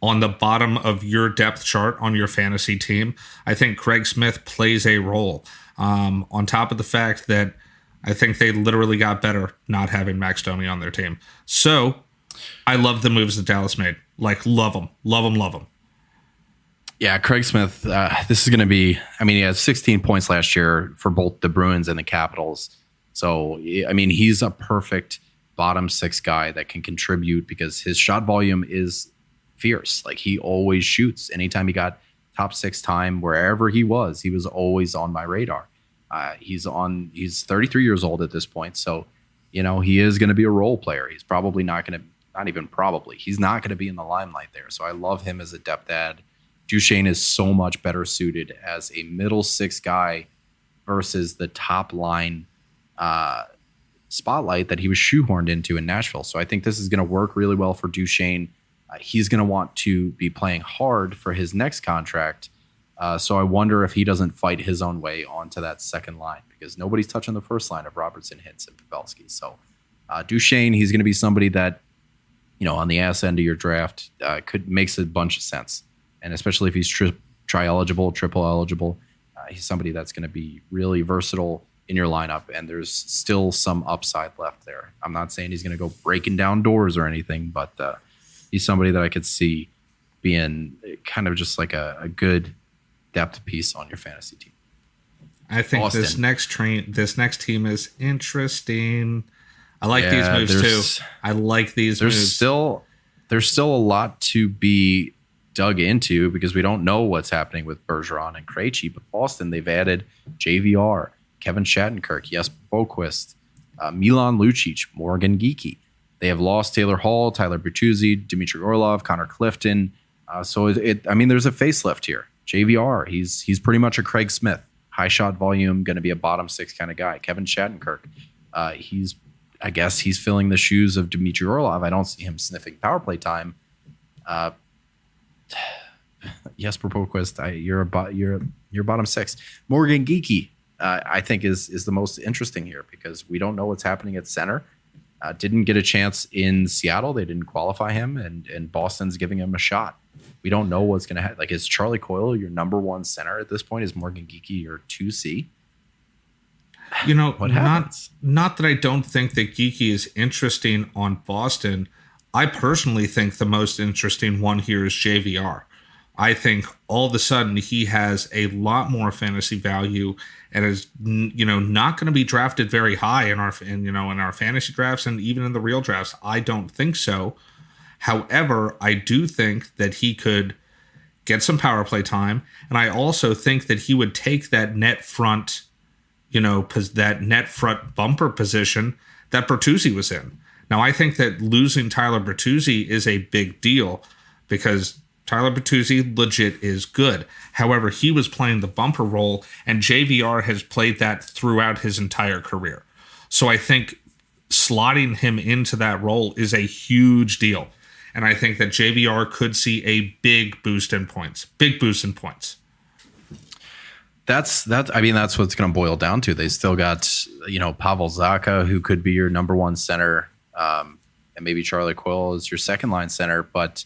Speaker 4: on the bottom of your depth chart on your fantasy team. I think Craig Smith plays a role. On top of the fact that I think they literally got better not having Max Domi on their team. So I love the moves that Dallas made. Like, love them.
Speaker 3: Yeah, Craig Smith, this is going to be, he had 16 points last year for both the Bruins and the Capitals. So, he's a perfect bottom 6 guy that can contribute because his shot volume is fierce. Like, he always shoots. Anytime he got top 6 time, wherever he was always on my radar. He's 33 years old at this point. So, he is going to be a role player. He's probably not going to, not even probably, he's not going to be in the limelight there. So I love him as a depth add. Duchene is so much better suited as a middle 6 guy versus the top line spotlight that he was shoehorned into in Nashville. So I think this is going to work really well for Duchene. He's going to want to be playing hard for his next contract. So I wonder if he doesn't fight his own way onto that second line because nobody's touching the first line of Robertson, Hintz, and Pavelski. So Duchene, he's going to be somebody that, on the ass end of your draft makes a bunch of sense. And especially if he's tri-eligible, triple eligible, he's somebody that's going to be really versatile in your lineup. And there's still some upside left there. I'm not saying he's going to go breaking down doors or anything, but he's somebody that I could see being kind of just like a good depth piece on your fantasy team.
Speaker 4: I think
Speaker 3: Boston.
Speaker 4: This next team is interesting. I like these moves too. I like these moves. There's still a lot to be dug into because we don't know what's happening with Bergeron and Krejci. But Boston, they've added JVR, Kevin Shattenkirk, Jesper Boquist, Milan Lucic, Morgan Geekie. They have lost Taylor Hall, Tyler Bertuzzi, Dmitry Orlov, Connor Clifton. So there's a facelift here. JVR, he's pretty much a Craig Smith, high shot volume, going to be a bottom 6 kind of guy. Kevin Shattenkirk, I guess he's filling the shoes of Dmitry Orlov. I don't see him sniffing power play time. Jesper Boquist, you're bottom 6. Morgan Geekie, I think is the most interesting here because we don't know what's happening at center. Didn't get a chance in Seattle. They didn't qualify him, and Boston's giving him a shot. We don't know what's going to happen. Like, is Charlie Coyle your number 1 center at this point? Is Morgan Geekie your 2C?
Speaker 3: What happens?
Speaker 4: Not that I don't think that Geeky is interesting on Boston. I personally think the most interesting one here is JVR. I think all of a sudden he has a lot more fantasy value and is not going to be drafted very high in our fantasy drafts and even in the real drafts. I don't think so. However, I do think that he could get some power play time, and I also think that he would take that net front, that net front bumper position that Bertuzzi was in. Now, I think that losing Tyler Bertuzzi is a big deal because Tyler Bertuzzi legit is good. However, he was playing the bumper role, and JVR has played that throughout his entire career. So I think slotting him into that role is a huge deal. And I think that JVR could see a big boost in points. Big boost in points.
Speaker 3: That's what it's going to boil down to. They still got, Pavel Zacha, who could be your number one center, and maybe Charlie Coyle is your second line center. But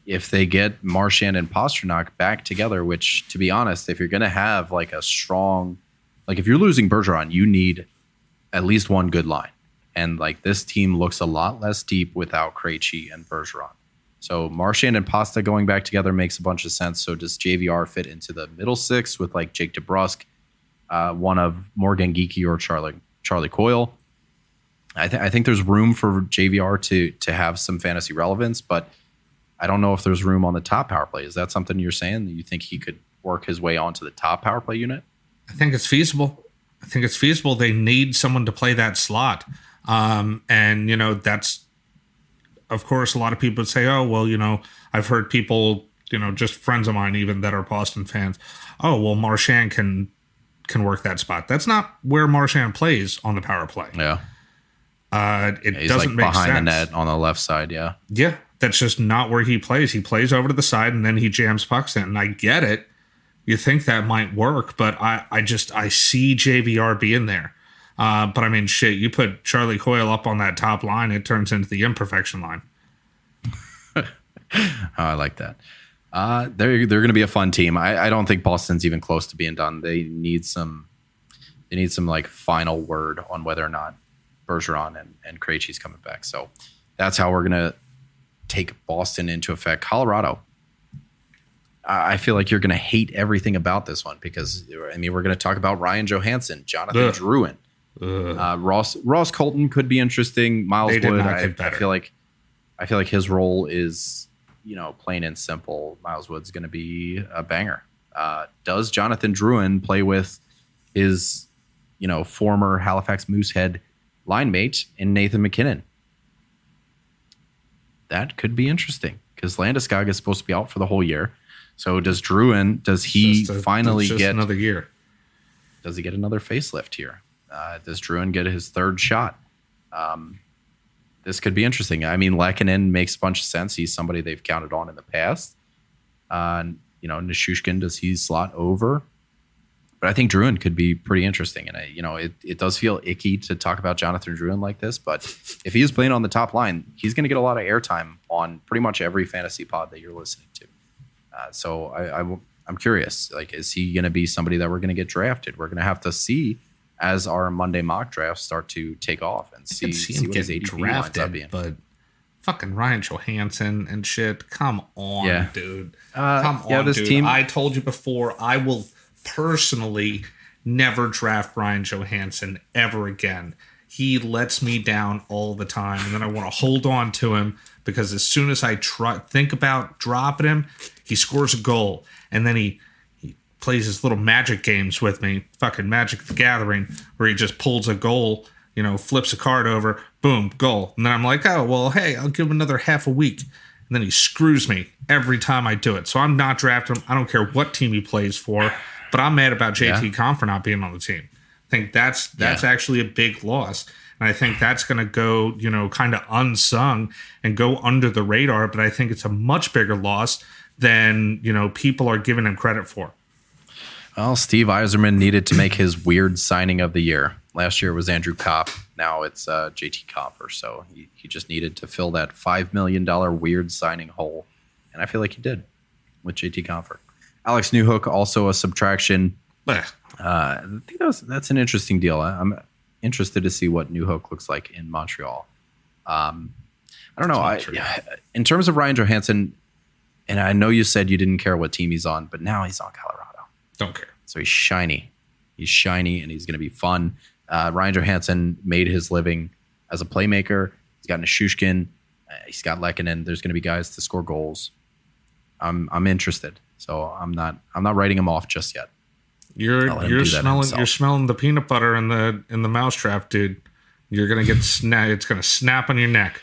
Speaker 3: if they get Marchand and Pasternak back together, which, to be honest, if you're going to have like a strong, like if you're losing Bergeron, you need at least one good line. And like this team looks a lot less deep without Krejci and Bergeron. So Marchand and Pasta going back together makes a bunch of sense. So does JVR fit into the middle six with like Jake DeBrusk, one of Morgan Geeky or Charlie Coyle? I think there's room for JVR to have some fantasy relevance, but I don't know if there's room on the top power play. Is that something you're saying that you think he could work his way onto the top power play unit?
Speaker 4: I think it's feasible. They need someone to play that slot. That's, of course, a lot of people would say, oh, well, I've heard people, just friends of mine even that are Boston fans. Oh, well, Marchand can work that spot. That's not where Marchand plays on the power play.
Speaker 3: Yeah.
Speaker 4: He's
Speaker 3: like
Speaker 4: doesn't make
Speaker 3: behind
Speaker 4: sense.
Speaker 3: the net on the left side. Yeah.
Speaker 4: Yeah. That's just not where he plays. He plays over to the side and then he jams pucks in. And I get it. You think that might work, but I see JVR being there. But I mean, shit, you put Charlie Coyle up on that top line, it turns into the imperfection line.
Speaker 3: I like that. They're going to be a fun team. I don't think Boston's even close to being done. They need some like final word on whether or not Bergeron and Krejci's coming back. So that's how we're going to take Boston into effect. Colorado. I feel like you're going to hate everything about this one because, we're going to talk about Ryan Johansson, Jonathan Drouin. Ross Colton could be interesting. Miles Wood, I feel like his role is, plain and simple. Miles Wood's going to be a banger. Does Jonathan Drouin play with his, former Halifax Moosehead line mate in Nathan McKinnon? That could be interesting because Landeskog is supposed to be out for the whole year. So does Drouin? Does he finally get
Speaker 4: another year?
Speaker 3: Does he get another facelift here? Does Drouin get his third shot? This could be interesting. I mean, Lehkonen makes a bunch of sense. He's somebody they've counted on in the past. Nichushkin, does he slot over? But I think Drouin could be pretty interesting. And, it does feel icky to talk about Jonathan Drouin like this. But if he is playing on the top line, he's going to get a lot of airtime on pretty much every fantasy pod that you're listening to. So I'm curious. Like, is he going to be somebody that we're going to get drafted? We're going to have to see as our Monday mock drafts start to take off and see what his ADP lines up being.
Speaker 4: But fucking Ryan Johansson and shit. Come on, dude. Come on,
Speaker 3: this
Speaker 4: dude.
Speaker 3: team.
Speaker 4: I told you before, I will personally never draft Ryan Johansson ever again. He lets me down all the time, and then I want to hold on to him because as soon as I think about dropping him, he scores a goal, and then he plays his little magic games with me, fucking Magic the Gathering, where he just pulls a goal, flips a card over, boom, goal. And then I'm like, oh, well, hey, I'll give him another half a week. And then he screws me every time I do it. So I'm not drafting him. I don't care what team he plays for, but I'm mad about JT Conn for not being on the team. I think that's actually a big loss. And I think that's going to go, kind of unsung and go under the radar. But I think it's a much bigger loss than, people are giving him credit for.
Speaker 3: Well, Steve Yzerman needed to make his weird signing of the year. Last year it was Andrew Kopp. Now it's JT Compher. So he just needed to fill that $5 million weird signing hole. And I feel like he did with JT Compher. Alex Newhook, also a subtraction. I think that's an interesting deal. I'm interested to see what New Hope looks like in Montreal. I don't know. In terms of Ryan Johansson, and I know you said you didn't care what team he's on, but now he's on Colorado.
Speaker 4: Don't care.
Speaker 3: So he's shiny. He's shiny, and he's going to be fun. Ryan Johansson made his living as a playmaker. He's got Nishushkin. He's got Lehkonen. There's going to be guys to score goals. I'm interested. So I'm not writing him off just yet.
Speaker 4: You're smelling the peanut butter in the mousetrap, dude. You're gonna get it's gonna snap on your neck.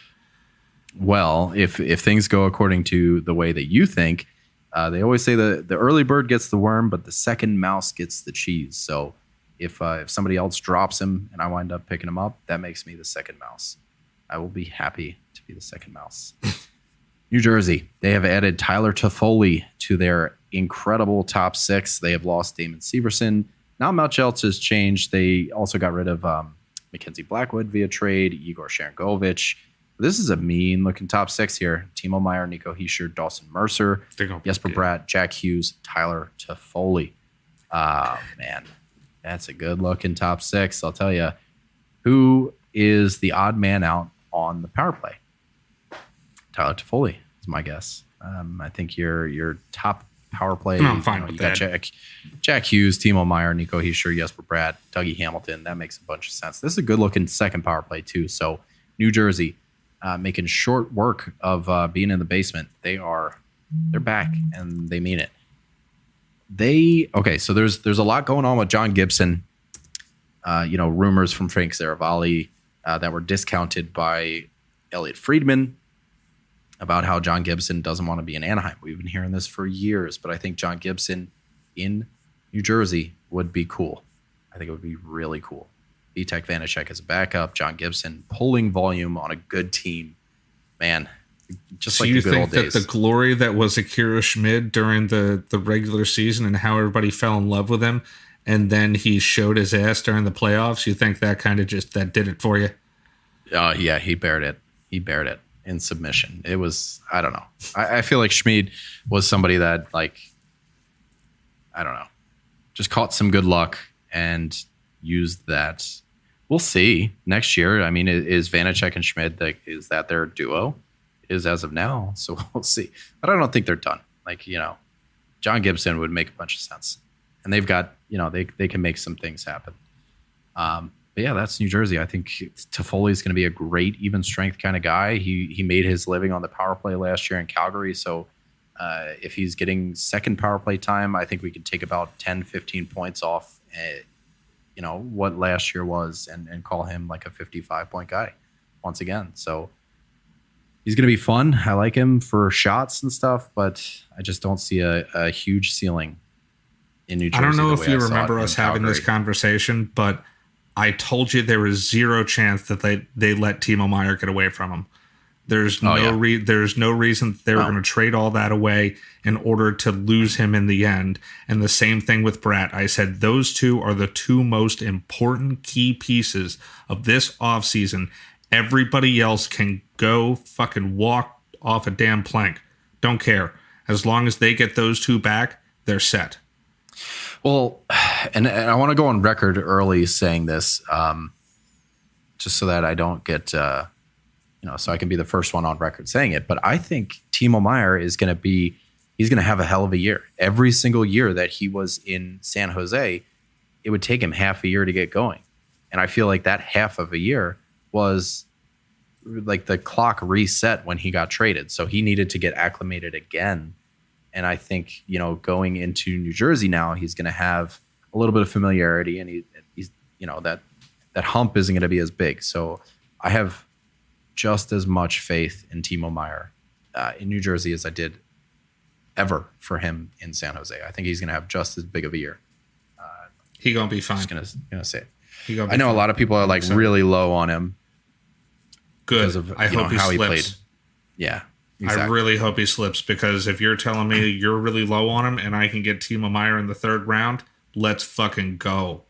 Speaker 3: Well, if things go according to the way that you think, they always say the early bird gets the worm, but the second mouse gets the cheese. So if somebody else drops him and I wind up picking him up, that makes me the second mouse. I will be happy to be the second mouse. New Jersey, they have added Tyler Toffoli to their incredible top six. They have lost Damon Severson. Now Malchelts has changed. They also got rid of Mackenzie Blackwood via trade, Igor Sharangovich. This is a mean-looking top six here. Timo Meier, Nico Hischier, Dawson Mercer, Jesper Bratt, Jack Hughes, Tyler Toffoli. Man, that's a good-looking top six. I'll tell you, who is the odd man out on the power play? Tyler Toffoli is my guess. I think your top power play.
Speaker 4: I'm fine with that.
Speaker 3: Jack Hughes, Timo Meier, Nico Hischier, Jesper Bratt, Dougie Hamilton. That makes a bunch of sense. This is a good-looking second power play too. So New Jersey making short work of being in the basement. They're back and they mean it. So there's a lot going on with John Gibson. Rumors from Frank Saravalli that were discounted by Elliot Friedman about how John Gibson doesn't want to be in Anaheim. We've been hearing this for years, but I think John Gibson in New Jersey would be cool. I think it would be really cool. Vitek Vanacek as a backup, John Gibson pulling volume on a good team. Man, just
Speaker 4: so
Speaker 3: like the good old days.
Speaker 4: You think that the glory that was Akira Schmid during the regular season and how everybody fell in love with him, and then he showed his ass during the playoffs, you think that kind of that did it for you?
Speaker 3: Yeah, he bared it. In submission. It was, I don't know. I feel like Schmid was somebody that, like, I don't know, just caught some good luck and used that. We'll see next year. I mean, is Vanacek and Schmid, is that their duo? Is as of now. So we'll see. But I don't think they're done. Like, John Gibson would make a bunch of sense. And they've got, they can make some things happen. But yeah, that's New Jersey. I think Toffoli is going to be a great even strength kind of guy. He made his living on the power play last year in Calgary. So if he's getting second power play time, I think we could take about 10, 15 points off, what last year was and call him like a 55-point guy once again. So he's going to be fun. I like him for shots and stuff, but I just don't see a huge ceiling in New Jersey.
Speaker 4: I don't know if you remember us having this conversation, but I told you there was zero chance that they let Timo Meier get away from him. There's no reason they were going to trade all that away in order to lose him in the end. And the same thing with Bratt. I said those two are the two most important key pieces of this offseason. Everybody else can go fucking walk off a damn plank. Don't care. As long as they get those two back, they're set.
Speaker 3: Well, and I want to go on record early saying this, just so that I don't get, so I can be the first one on record saying it. But I think Timo Meier he's going to have a hell of a year. Every single year that he was in San Jose, it would take him half a year to get going. And I feel like that half of a year was like the clock reset when he got traded. So he needed to get acclimated again. And I think, going into New Jersey now, he's going to have a little bit of familiarity, and he's that hump isn't going to be as big. So I have just as much faith in Timo Meier in New Jersey as I did ever for him in San Jose. I think he's going to have just as big of a year.
Speaker 4: He's going to be fine.
Speaker 3: Just going to say it. I know a lot of people are like really low on him.
Speaker 4: Good.
Speaker 3: Because of
Speaker 4: I hope
Speaker 3: how
Speaker 4: he
Speaker 3: he
Speaker 4: slips.
Speaker 3: played. Yeah. Exactly.
Speaker 4: I really hope he slips, because if you're telling me you're really low on him and I can get Timo Meier in the third round, let's fucking go.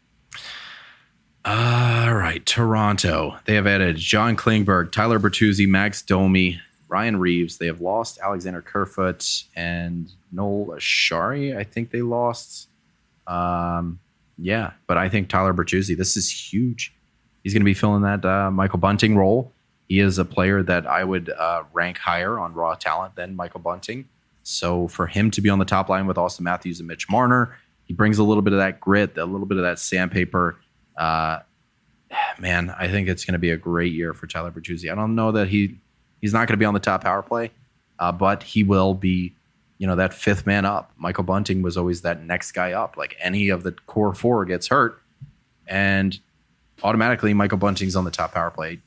Speaker 3: All right, Toronto. They have added John Klingberg, Tyler Bertuzzi, Max Domi, Ryan Reeves. They have lost Alexander Kerfoot and Noel Ashari. I think they lost. Yeah, but I think Tyler Bertuzzi, this is huge. He's going to be filling that Michael Bunting role. He is a player that I would rank higher on raw talent than Michael Bunting. So for him to be on the top line with Austin Matthews and Mitch Marner, he brings a little bit of that grit, a little bit of that sandpaper. Man, I think it's going to be a great year for Tyler Bertuzzi. I don't know that he's not going to be on the top power play, but he will be, that fifth man up. Michael Bunting was always that next guy up. Like any of the core four gets hurt, and automatically Michael Bunting's on the top power play.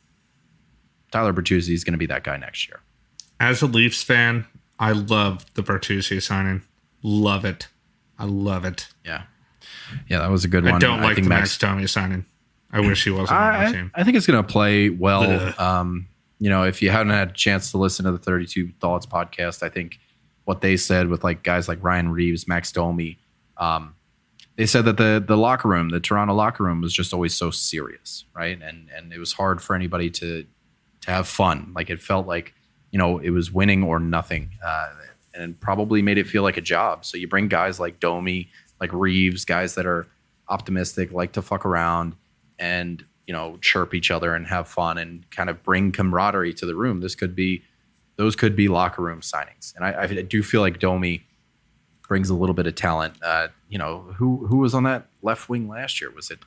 Speaker 3: Tyler Bertuzzi is going to be that guy next year.
Speaker 4: As a Leafs fan, I love the Bertuzzi signing. Love it. I love it.
Speaker 3: Yeah, that was a good one.
Speaker 4: I don't like the Max Domi signing. I wish he wasn't on my team.
Speaker 3: I think it's going to play well. If you haven't had a chance to listen to the 32 Thoughts podcast, I think what they said with like guys like Ryan Reeves, Max Domi, they said that the locker room, the Toronto locker room, was just always so serious, right? And it was hard for anybody to have fun. Like it felt like it was winning or nothing, and probably made it feel like a job. So you bring guys like Domi, like Reeves, guys that are optimistic, like to fuck around, and chirp each other and have fun and kind of bring camaraderie to the room. Those could be locker room signings, and I do feel like Domi brings a little bit of talent. Who was on that left wing last year? It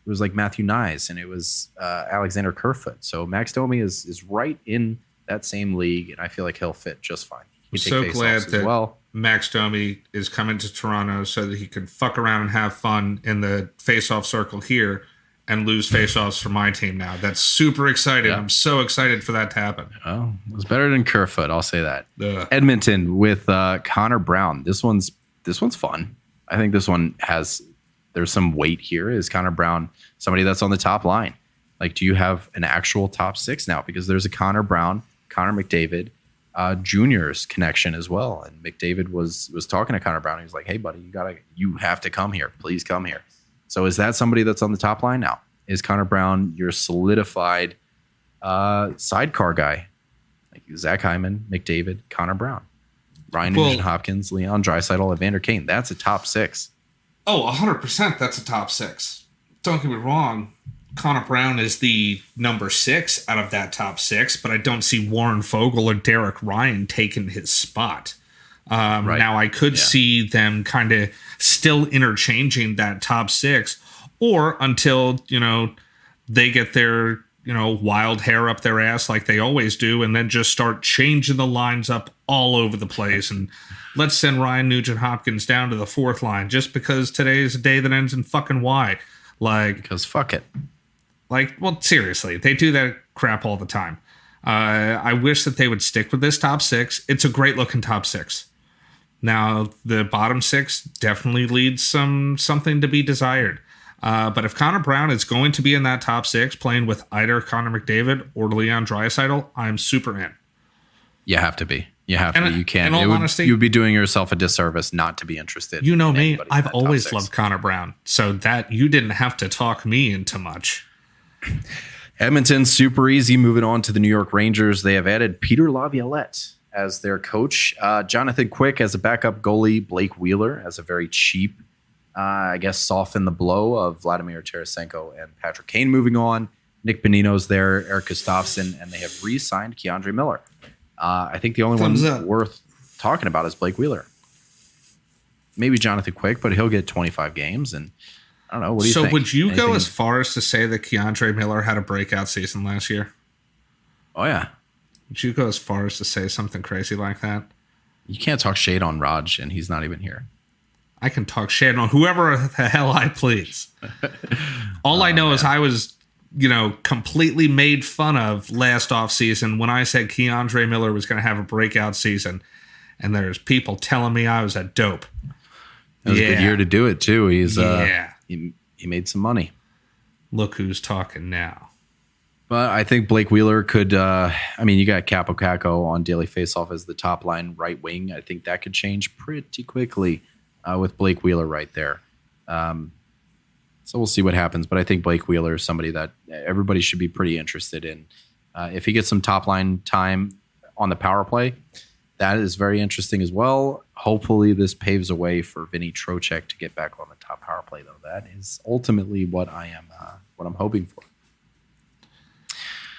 Speaker 3: was like Matthew Nyes, and it was Alexander Kerfoot. So Max Domi is right in that same league, and I feel like he'll fit just fine.
Speaker 4: I'm so glad that Max Domi is coming to Toronto so that he can fuck around and have fun in the face-off circle here and lose face-offs for my team now. That's super exciting. Yeah. I'm so excited for that to happen.
Speaker 3: Oh, it was better than Kerfoot, I'll say that. Edmonton with Connor Brown. This one's fun. I think this one there's some weight here. Is Connor Brown somebody that's on the top line? Like, do you have an actual top six now? Because there's a Connor Brown, Connor McDavid, Junior's connection as well. And McDavid was talking to Connor Brown. He was like, "Hey, buddy, you have to come here. Please come here." So is that somebody that's on the top line now? Is Connor Brown your solidified sidecar guy? Like Zach Hyman, McDavid, Connor Brown, Ryan Nugent-Hopkins, Leon Draisaitl, Evander Kane. That's a top six.
Speaker 4: Oh, 100% that's a top six. Don't get me wrong. Connor Brown is the number 6 out of that top 6, but I don't see Warren Vogel or Derek Ryan taking his spot. Right. Now, I could see them kind of still interchanging that top 6, or until, they get their, wild hair up their ass like they always do, and then just start changing the lines up all over the place. And let's send Ryan Nugent-Hopkins down to the 4th line just because today is a day that ends in fucking Y.
Speaker 3: Because fuck it.
Speaker 4: Seriously, they do that crap all the time. I wish that they would stick with this top 6. It's a great looking top 6. Now, the bottom 6 definitely leads something to be desired. But if Connor Brown is going to be in that top 6 playing with either Connor McDavid or Leon Draisaitl, I'm super in.
Speaker 3: You have to be. You have to be. You can't.
Speaker 4: Honesty,
Speaker 3: you'd be doing yourself a disservice not to be interested.
Speaker 4: You know me. I've always loved Connor Brown. So that you didn't have to talk me into much.
Speaker 3: Edmonton, super easy. Moving on to the New York Rangers. They have added Peter Laviolette as their coach. Jonathan Quick as a backup goalie. Blake Wheeler as a very cheap, soften the blow of Vladimir Tarasenko and Patrick Kane moving on. Nick Bonino's there, Eric Gustafsson, and they have re-signed Keandre Miller. I think the only one worth talking about is Blake Wheeler. Maybe Jonathan Quick, but he'll get 25 games. And I don't know. What do you think?
Speaker 4: So would you go as far as to say that Keandre Miller had a breakout season last year?
Speaker 3: Oh, yeah.
Speaker 4: Would you go as far as to say something crazy like that?
Speaker 3: You can't talk shade on Raj, and he's not even here.
Speaker 4: I can talk shade on whoever the hell I please. All I know is I was, completely made fun of last offseason when I said Keandre Miller was going to have a breakout season. And there's people telling me I was a dope.
Speaker 3: It was a good year to do it, too. He made some money.
Speaker 4: Look who's talking now.
Speaker 3: But I think Blake Wheeler could, you got Capo Caco on Daily Faceoff as the top line right wing. I think that could change pretty quickly with Blake Wheeler right there. So we'll see what happens. But I think Blake Wheeler is somebody that everybody should be pretty interested in. If he gets some top line time on the power play, that is very interesting as well. Hopefully, this paves a way for Vinny Trocheck to get back on the top power play, though. That is ultimately what I'm hoping for.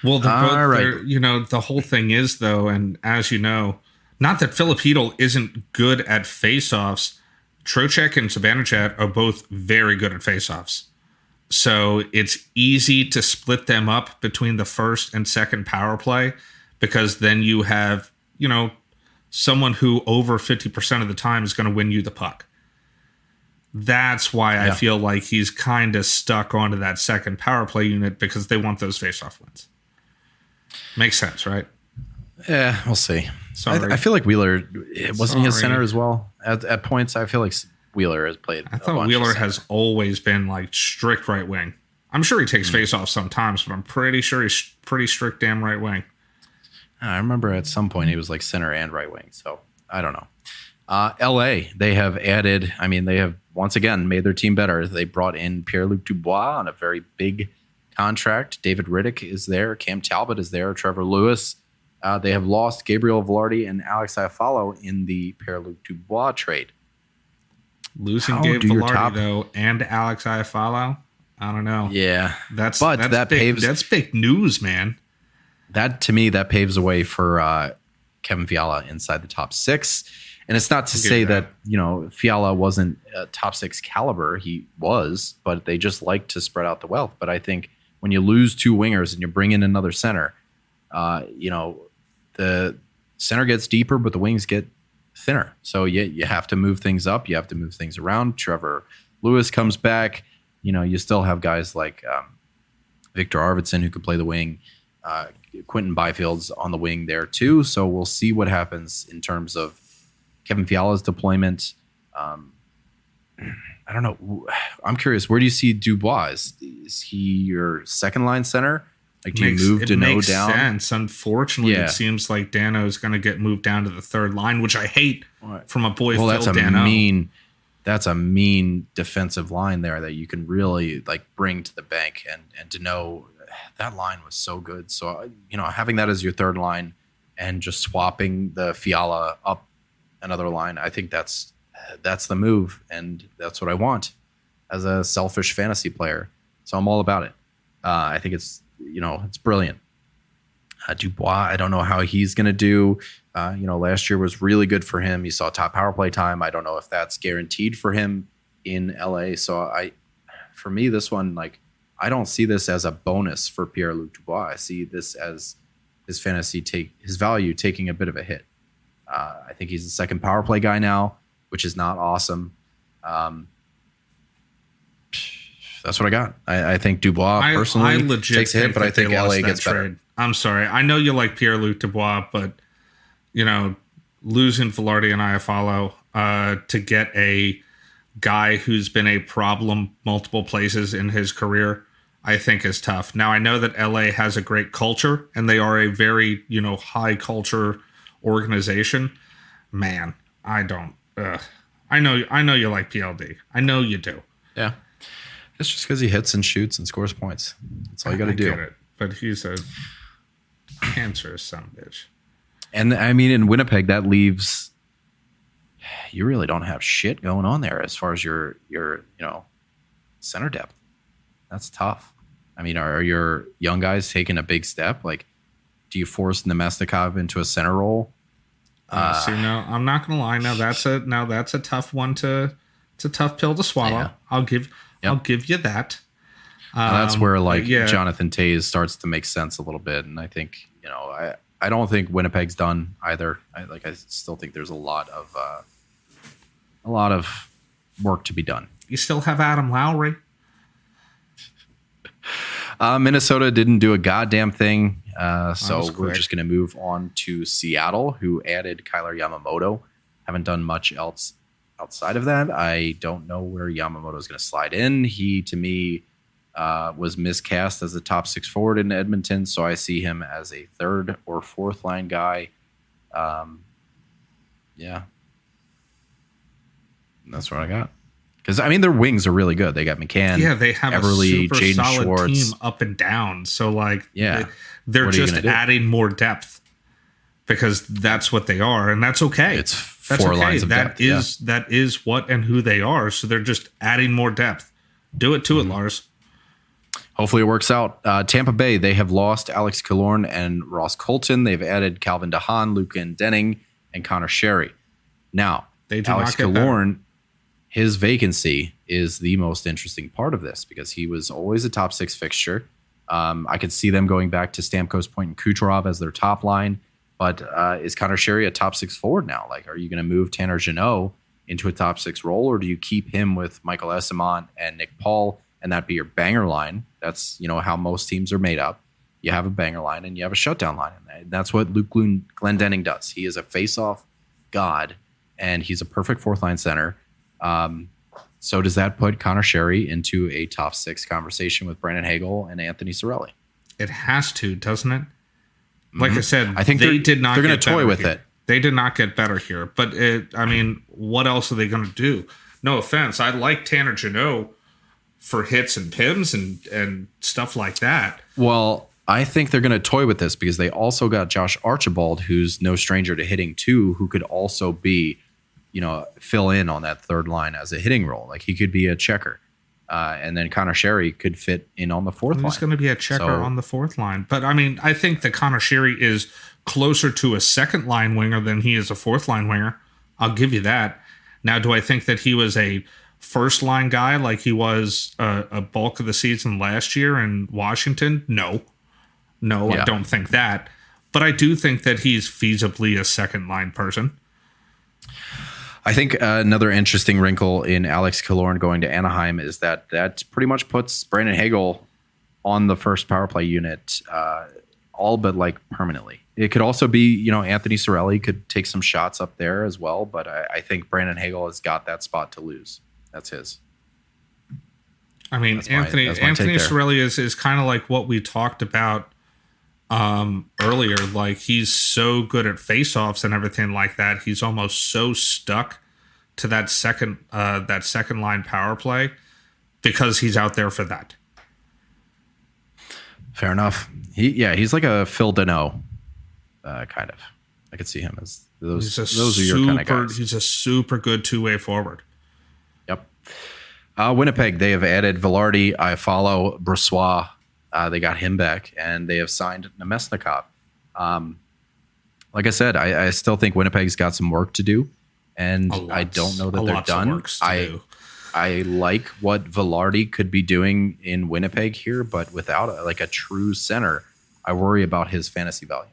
Speaker 4: Well, the whole thing is, though, and as you know, not that Filipino isn't good at faceoffs. Trocheck and Zibanejad are both very good at faceoffs. So it's easy to split them up between the first and second power play, because then you have, someone who over 50% of the time is going to win you the puck. That's why I feel like he's kind of stuck onto that second power play unit, because they want those faceoff wins. Makes sense, right?
Speaker 3: Yeah, we'll see.
Speaker 4: Sorry.
Speaker 3: I feel like Wheeler, wasn't he a center as well at points? I feel like Wheeler has played.
Speaker 4: I thought Wheeler has always been like strict right wing. I'm sure he takes faceoffs sometimes, but I'm pretty sure he's pretty strict damn right wing.
Speaker 3: I remember at some point he was like center and right wing. So I don't know. LA, they have added, they have once again made their team better. They brought in Pierre-Luc Dubois on a very big contract. David Riddick is there. Cam Talbot is there. Trevor Lewis. They have lost Gabriel Velarde and Alex Iafallo in the Pierre-Luc Dubois trade.
Speaker 4: Losing Gabe Velarde, though, and Alex Iafallo, I don't know.
Speaker 3: Yeah.
Speaker 4: That's big news, man.
Speaker 3: That, to me, that paves the way for Kevin Fiala inside the top six. And it's not to say that, Fiala wasn't a top six caliber. He was, but they just like to spread out the wealth. But I think when you lose two wingers and you bring in another center, the center gets deeper, but the wings get thinner. So you have to move things up. You have to move things around. Trevor Lewis comes back. You still have guys like Victor Arvidsson who could play the wing. Quentin Byfield's on the wing there too. So we'll see what happens in terms of Kevin Fiala's deployment. I don't know. I'm curious. Where do you see Dubois? Is he your second line center? Like, do you move Dano down?
Speaker 4: Makes sense. Unfortunately, it seems like Dano is going to get moved down to the third line, which I hate from a boy. Well,
Speaker 3: that's
Speaker 4: Dano.
Speaker 3: That's a mean defensive line there that you can really bring to the bank. And Dano, that line was so good. So having that as your third line and just swapping the Fiala up another line, I think that's the move, and that's what I want as a selfish fantasy player. So I'm all about it. I think it's brilliant. Dubois, I don't know how he's going to do. Last year was really good for him. You saw top power play time. I don't know if that's guaranteed for him in LA. So for me, this one, I don't see this as a bonus for Pierre-Luc Dubois. I see this as his his value taking a bit of a hit. I think he's the second power play guy now, which is not awesome. That's what I got. I think Dubois personally takes a hit, but I think LA gets better.
Speaker 4: I'm sorry. I know you like Pierre-Luc Dubois, but losing Velarde and Iafallo to get a guy who's been a problem multiple places in his career, I think is tough. Now I know that LA has a great culture and they are a very, high culture organization. Man, I don't. I know you like PLD. I know you do.
Speaker 3: Yeah. It's just because he hits and shoots and scores points. That's all you got to do.
Speaker 4: Get it, but he's a cancerous son of a bitch.
Speaker 3: And in Winnipeg, that leaves you really don't have shit going on there as far as your center depth. That's tough. Are your young guys taking a big step? Do you force Nemestikov into a center role?
Speaker 4: I'm not gonna lie. Now that's a tough one it's a tough pill to swallow. Yeah. I'll give you that.
Speaker 3: That's where Jonathan Toews starts to make sense a little bit, and I think I don't think Winnipeg's done either. I still think there's a lot of work to be done.
Speaker 4: You still have Adam Lowry.
Speaker 3: Minnesota didn't do a goddamn thing, so we're just going to move on to Seattle, who added Kyler Yamamoto. Haven't done much else outside of that. I don't know where Yamamoto is going to slide in. He, to me, was miscast as a top six forward in Edmonton, so I see him as a third or fourth line guy. Yeah. And that's what I got. Because, their wings are really good. They got McCann,
Speaker 4: they have
Speaker 3: Everly,
Speaker 4: a super
Speaker 3: Jaden
Speaker 4: solid
Speaker 3: Schwartz.
Speaker 4: team up and down. So, they're just adding more depth. because that's what they are, and that's okay.
Speaker 3: It's
Speaker 4: that's
Speaker 3: four
Speaker 4: okay.
Speaker 3: lines of
Speaker 4: That
Speaker 3: depth.
Speaker 4: is that is what and who they are. So they're just adding more depth. Do it to it, Lars.
Speaker 3: Hopefully it works out. Tampa Bay, they have lost Alex Killorn and Ross Colton. They've added Calvin DeHaan, Luke Denning, and Connor Sherry. Now,
Speaker 4: They do
Speaker 3: Alex
Speaker 4: not get better.
Speaker 3: Killorn, his vacancy is the most interesting part of this because he was always a top 6 fixture. I could see them going back to Stamkos, Point, and Kucherov as their top line. But is Connor Sherry a top 6 forward now? Like, are you going to move Tanner Jeannot into a top 6 role, or do you keep him with Michael Esimont and Nick Paul, and that be your banger line? That's, how most teams are made up. You have a banger line and you have a shutdown line. And that's what Luke Glendening does. He is a face-off god, and he's a perfect fourth line center. So does that put Connor Sherry into a top 6 conversation with Brandon Hagel and Anthony Cirelli?
Speaker 4: It has to, doesn't it? Like I said,
Speaker 3: I think
Speaker 4: they did not.
Speaker 3: They're going
Speaker 4: get
Speaker 3: to toy
Speaker 4: better
Speaker 3: with
Speaker 4: here.
Speaker 3: it.
Speaker 4: They did not get better here. But what else are they going to do? No offense, I like Tanner Jeannot for hits and pims and stuff like that.
Speaker 3: Well, I think they're going to toy with this because they also got Josh Archibald, who's no stranger to hitting too, who could also be, fill in on that third line as a hitting role. Like he could be a checker. And then Connor Sherry could fit in on the fourth line.
Speaker 4: He's going to be a checker on the fourth line. But I think that Connor Sherry is closer to a second line winger than he is a fourth line winger. I'll give you that. Now, do I think that he was a first line guy like he was a bulk of the season last year in Washington? No, I don't think that. But I do think that he's feasibly a second line person.
Speaker 3: I think another interesting wrinkle in Alex Killorn going to Anaheim is that pretty much puts Brandon Hagel on the first power play unit, all but like permanently. It could also be, Anthony Cirelli could take some shots up there as well, but I think Brandon Hagel has got that spot to lose. That's his.
Speaker 4: Anthony Cirelli is kind of like what we talked about earlier. Like he's so good at faceoffs and everything like that. He's almost so stuck to that second line power play because he's out there for that.
Speaker 3: Fair enough. He's like a Phil Deneau, kind of. I could see him as those are your kind of guys.
Speaker 4: He's a super good two-way forward.
Speaker 3: Yep. Winnipeg, they have added Velarde, Iafallo, Brossoit. They got him back, and they have signed Nemesnikov. Like I said, I still think Winnipeg's got some work to do, and I don't know that they're done. I like what Velarde could be doing in Winnipeg here, but without a true center, I worry about his fantasy value.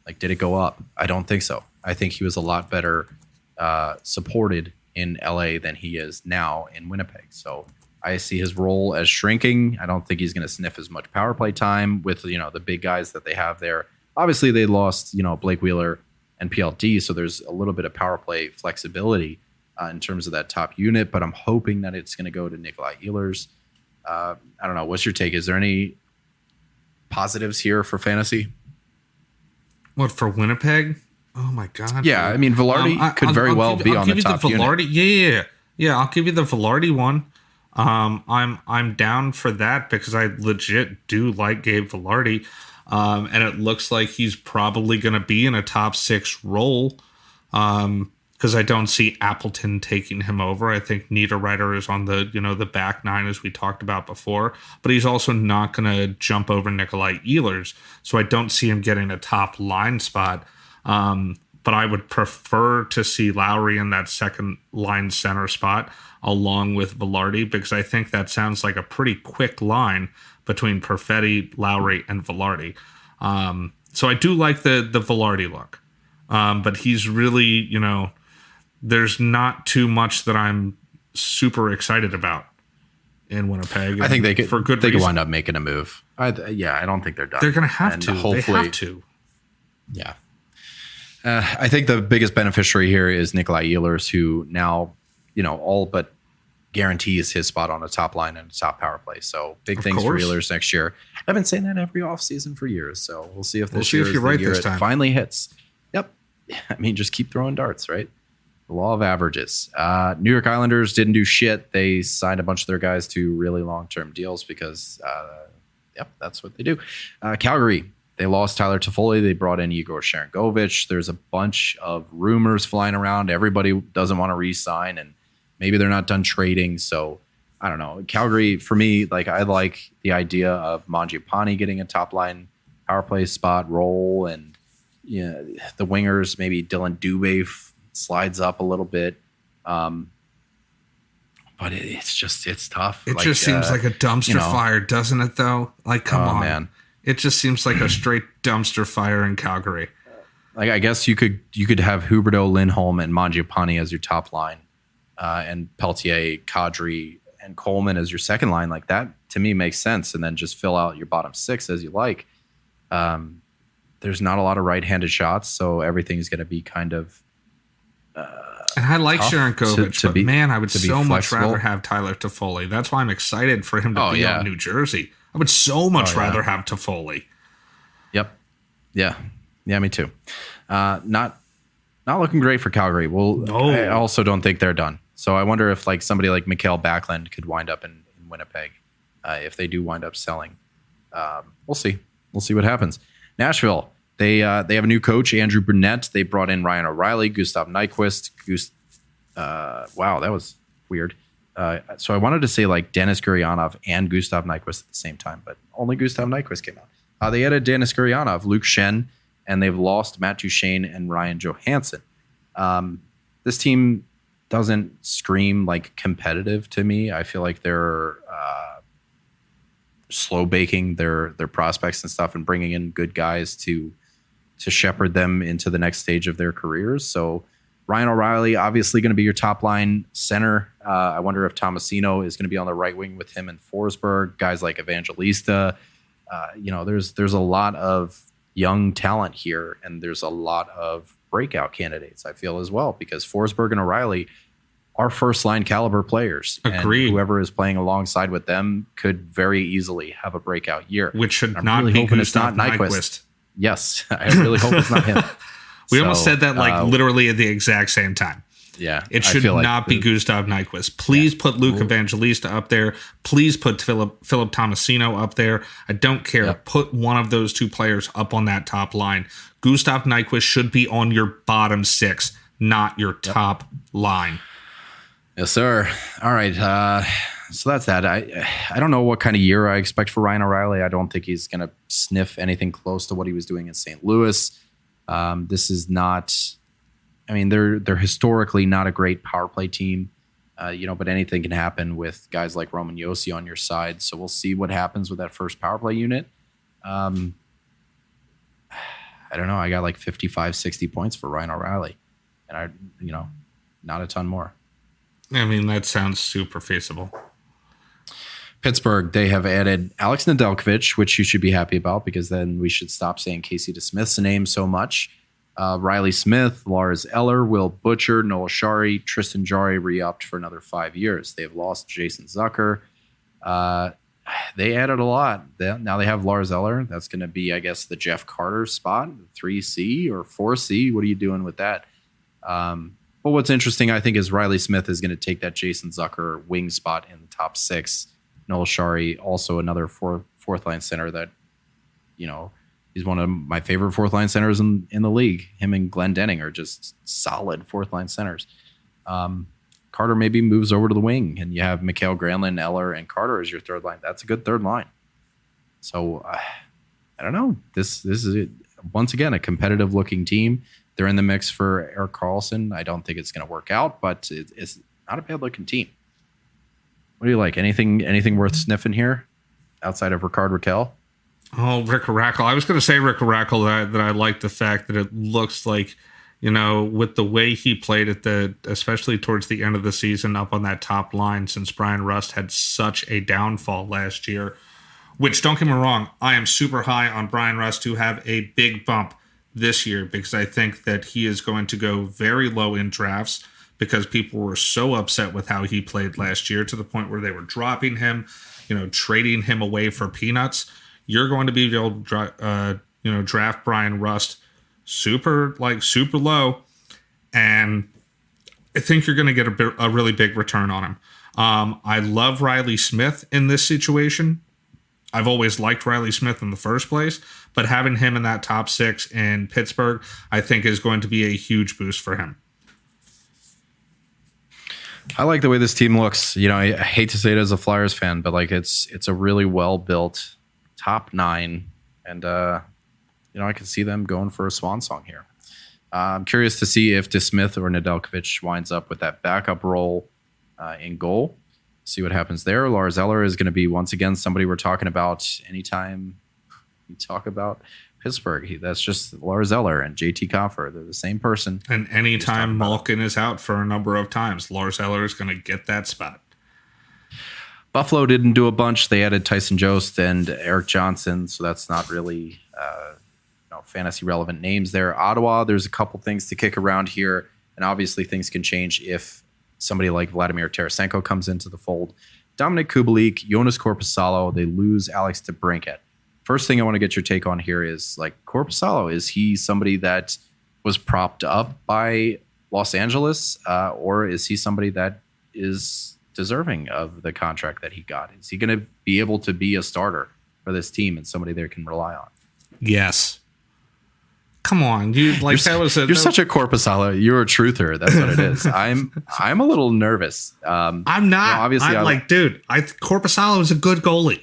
Speaker 3: Like, did it go up? I don't think so. I think he was a lot better supported in LA than he is now in Winnipeg. So I see his role as shrinking. I don't think he's going to sniff as much power play time with, the big guys that they have there. Obviously, they lost, Blake Wheeler and PLD, so there's a little bit of power play flexibility in terms of that top unit, but I'm hoping that it's going to go to Nikolai Ehlers. I don't know. What's your take? Is there any positives here for fantasy?
Speaker 4: What, for Winnipeg? Oh, my God.
Speaker 3: Yeah, Velarde could very well be on the top unit.
Speaker 4: Yeah, I'll give you the Velarde one. I'm down for that because I legit do like Gabe Velarde. And it looks like he's probably going to be in a top 6 role because I don't see Appleton taking him over. I think Niederreiter is on the back 9 as we talked about before, but he's also not going to jump over Nikolai Ehlers. So I don't see him getting a top line spot. But I would prefer to see Lowry in that second line center spot along with Velarde because I think that sounds like a pretty quick line between Perfetti, Lowry, and Velarde. So I do like the Velarde look. But he's really, there's not too much that I'm super excited about in Winnipeg.
Speaker 3: I think they could,
Speaker 4: for good
Speaker 3: they
Speaker 4: reason.
Speaker 3: could wind up making a move. I don't think they're done.
Speaker 4: They're going to have to.
Speaker 3: Hopefully,
Speaker 4: they have to.
Speaker 3: Yeah. I think the biggest beneficiary here is Nikolai Ehlers, who now, all but guarantees his spot on the top line and the top power play. So big things for Ehlers next year. I've been saying that every offseason for years. So we'll see if this year is the year it finally hits. Yep. Just keep throwing darts, right? The law of averages. New York Islanders didn't do shit. They signed a bunch of their guys to really long-term deals because, that's what they do. Calgary, They lost Tyler Toffoli. They brought in Igor Sharangovich. There's a bunch of rumors flying around. Everybody doesn't want to re-sign, and maybe they're not done trading. So I don't know. Calgary, for me, like I like the idea of Mangiapane getting a top line power play spot role, and the wingers, maybe Dylan Dubé slides up a little bit. But it's tough.
Speaker 4: It just seems like a dumpster fire, doesn't it? Though, like, come on,
Speaker 3: man.
Speaker 4: It just seems like a straight dumpster fire in Calgary.
Speaker 3: Like, I guess you could have Huberdeau, Lindholm, and Mangiapane as your top line, and Peltier, Kadri, and Coleman as your second line. Like, that to me makes sense. And then just fill out your bottom six as you like. There's not a lot of right-handed shots, so everything's going to be kind of.
Speaker 4: And I like Sharangovich, but man, I would so much rather have Tyler Toffoli. That's why I'm excited for him to be on New Jersey. I would so much rather have Toffoli.
Speaker 3: Yep. Yeah, me too. Not looking great for Calgary. Well, no. I also don't think they're done. So I wonder if like somebody like Mikael Backlund could wind up in Winnipeg if they do wind up selling. We'll see. We'll see what happens. Nashville. They have a new coach, Andrew Brunette. They brought in Ryan O'Reilly, Gustav Nyquist. Wow, that was weird. So I wanted to say like Denis Gurianov and Gustav Nyquist at the same time, but only Gustav Nyquist came out. They added Denis Gurianov, Luke Schenn, and they've lost Matt Duchene and Ryan Johansson. This team doesn't scream like competitive to me. I feel like they're slow baking their prospects and stuff and bringing in good guys to shepherd them into the next stage of their careers. So Ryan O'Reilly, obviously going to be your top line center. I wonder if Tomasino is going to be on the right wing with him and Forsberg. Guys like Evangelista. There's a lot of young talent here, and there's a lot of breakout candidates, I feel, as well, because Forsberg and O'Reilly are first line caliber players.
Speaker 4: Agreed.
Speaker 3: And whoever is playing alongside with them could very easily have a breakout year.
Speaker 4: Which should not be Gustav Nyquist.
Speaker 3: Yes, I really hope it's not him.
Speaker 4: We almost said that literally at the exact same time.
Speaker 3: Yeah.
Speaker 4: It should not be Gustav Nyquist. Please put Luke Evangelista up there. Please put Philip Tomasino up there. I don't care. Yep. Put one of those two players up on that top line. Gustav Nyquist should be on your bottom six, not your top line.
Speaker 3: Yes, sir. All right. So that's that. I don't know what kind of year I expect for Ryan O'Reilly. I don't think he's going to sniff anything close to what he was doing in St. Louis. This is not. I mean, they're historically not a great power play team, but anything can happen with guys like Roman Josi on your side. So we'll see what happens with that first power play unit. I don't know. I got like 55, 60 points for Ryan O'Reilly, and not a ton more.
Speaker 4: I mean, that sounds super feasible.
Speaker 3: Pittsburgh, they have added Alex Nedeljkovic, which you should be happy about because then we should stop saying Casey DeSmith's name so much. Riley Smith, Lars Eller, Will Butcher, Noah Shari, Tristan Jarry re-upped for another 5 years. They have lost Jason Zucker. They added a lot. Now they have Lars Eller. That's going to be, I guess, the Jeff Carter spot, 3C or 4C. What are you doing with that? But what's interesting, I think, is Riley Smith is going to take that Jason Zucker wing spot in the top six. Noel Shari, also another fourth line center that, he's one of my favorite fourth line centers in the league. Him and Glenn Denning are just solid fourth line centers. Carter maybe moves over to the wing, and you have Mikael Granlund, Eller, and Carter as your third line. That's a good third line. So I don't know. This is once again a competitive looking team. They're in the mix for Erik Karlsson. I don't think it's going to work out, but it's not a bad looking team. What do you like? Anything worth sniffing here outside of Rickard Rakell?
Speaker 4: Oh, Rick Rackle. I was going to say Rick Rackle that I like the fact that it looks like, with the way he played especially towards the end of the season up on that top line, since Brian Rust had such a downfall last year, which, don't get me wrong, I am super high on Brian Rust to have a big bump this year because I think that he is going to go very low in drafts because people were so upset with how he played last year to the point where they were dropping him, trading him away for peanuts. You're going to be able to draft Brian Rust super low, and I think you're going to get a really big return on him. I love Riley Smith in this situation. I've always liked Riley Smith in the first place, but having him in that top 6 in Pittsburgh, I think is going to be a huge boost for him.
Speaker 3: I like the way this team looks. I hate to say it as a Flyers fan, but like it's a really well built top 9, and I can see them going for a swan song here. I'm curious to see if DeSmith or Nedeljkovic winds up with that backup role in goal. See what happens there. Lars Eller is going to be once again somebody we're talking about anytime we talk about Pittsburgh. That's just Lars Eller and JT Compher. They're the same person.
Speaker 4: And anytime Malkin is out for a number of times, Lars Eller is going to get that spot.
Speaker 3: Buffalo didn't do a bunch. They added Tyson Jost and Eric Johnson, so that's not really fantasy relevant names there. Ottawa, there's a couple things to kick around here, and obviously things can change if somebody like Vladimir Tarasenko comes into the fold. Dominic Kubalik, Jonas Korpisalo, they lose Alex DeBrincat. First thing I want to get your take on here is, like, Korpisalo, is he somebody that was propped up by Los Angeles, or is he somebody that is deserving of the contract that he got? Is he going to be able to be a starter for this team and somebody they can rely on?
Speaker 4: Yes. Come on, dude! Like
Speaker 3: you're such a Korpisalo. You're a truther. That's what it is. I'm a little nervous.
Speaker 4: I'm not. Obviously, dude. Korpisalo is a good goalie.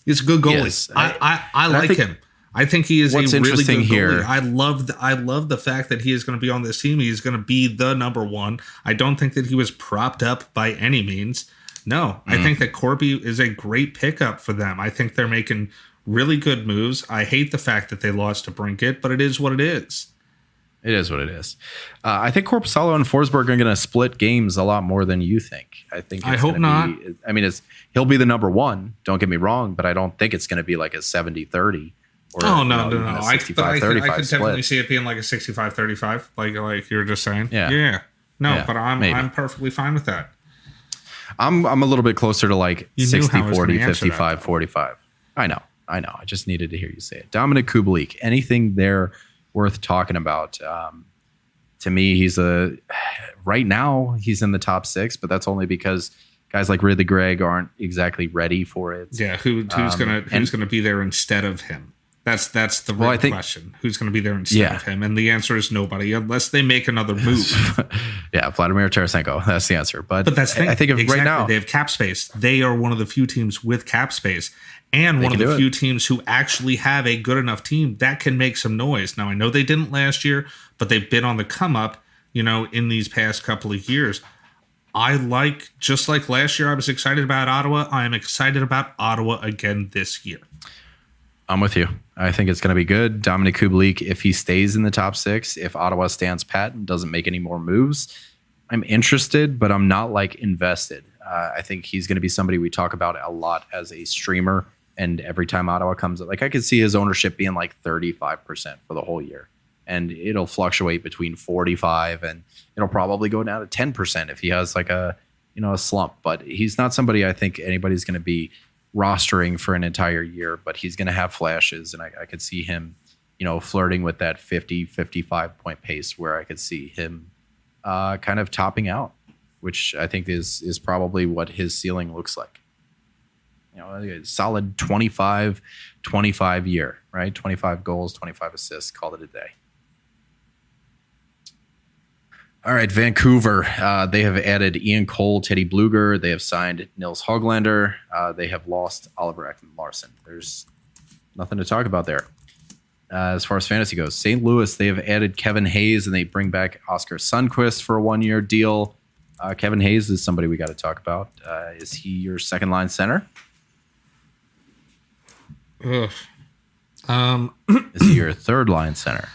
Speaker 4: He's a good goalie. Yes, I like him. I think he is a really good goalie. I love the fact that he is going to be on this team. He's going to be the number one. I don't think that he was propped up by any means. No, I think that Corby is a great pickup for them. I think they're making really good moves. I hate the fact that they lost to Brinkett, but it is what it is.
Speaker 3: It is what it is. I think Korpisalo and Forsberg are going to split games a lot more than you think.
Speaker 4: I hope not.
Speaker 3: He'll be the number one. Don't get me wrong, but I don't think it's going to be like a 70-30. Or,
Speaker 4: no. I could definitely
Speaker 3: split.
Speaker 4: see it being like a 65-35, like you were just saying.
Speaker 3: Yeah.
Speaker 4: But I'm perfectly fine with that.
Speaker 3: I'm a little bit closer to like 60-40, 55-45. I know. I just needed to hear you say it. Dominic Kubalik, anything there worth talking about? To me, right now he's in the top 6, but that's only because guys like Ridley Gregg aren't exactly ready for it.
Speaker 4: Yeah, who's gonna be there instead of him? That's the real question. Who's going to be there instead of him? And the answer is nobody, unless they make another move.
Speaker 3: Yeah, Vladimir Tarasenko. That's the answer. But
Speaker 4: that's the thing.
Speaker 3: I think right now
Speaker 4: they have cap space. They are one of the few teams with cap space, and one of the few teams who actually have a good enough team that can make some noise. Now, I know they didn't last year, but they've been on the come up, in these past couple of years. Just like last year, I was excited about Ottawa. I am excited about Ottawa again this year.
Speaker 3: I'm with you. I think it's going to be good. Dominic Kubalik, if he stays in the top 6, if Ottawa stands pat and doesn't make any more moves, I'm interested, but I'm not invested. I think he's going to be somebody we talk about a lot as a streamer. And every time Ottawa comes, I could see his ownership being like 35% for the whole year. And it'll fluctuate between 45 and it'll probably go down to 10% if he has a slump. But he's not somebody I think anybody's going to be rostering for an entire year, but he's going to have flashes, and I could see him, flirting with that 50, 55 point pace where I could see him kind of topping out, which I think is probably what his ceiling looks like. A solid 25 year, right? 25 goals, 25 assists, call it a day. All right, Vancouver. They have added Ian Cole, Teddy Bluger. They have signed Nils Höglander. They have lost Oliver Ekman-Larsson. There's nothing to talk about there. As far as fantasy goes, St. Louis, they have added Kevin Hayes, and they bring back Oscar Sundqvist for a 1-year deal. Kevin Hayes is somebody we got to talk about. Is he your second-line center?
Speaker 4: Ugh.
Speaker 3: Is he your third-line center?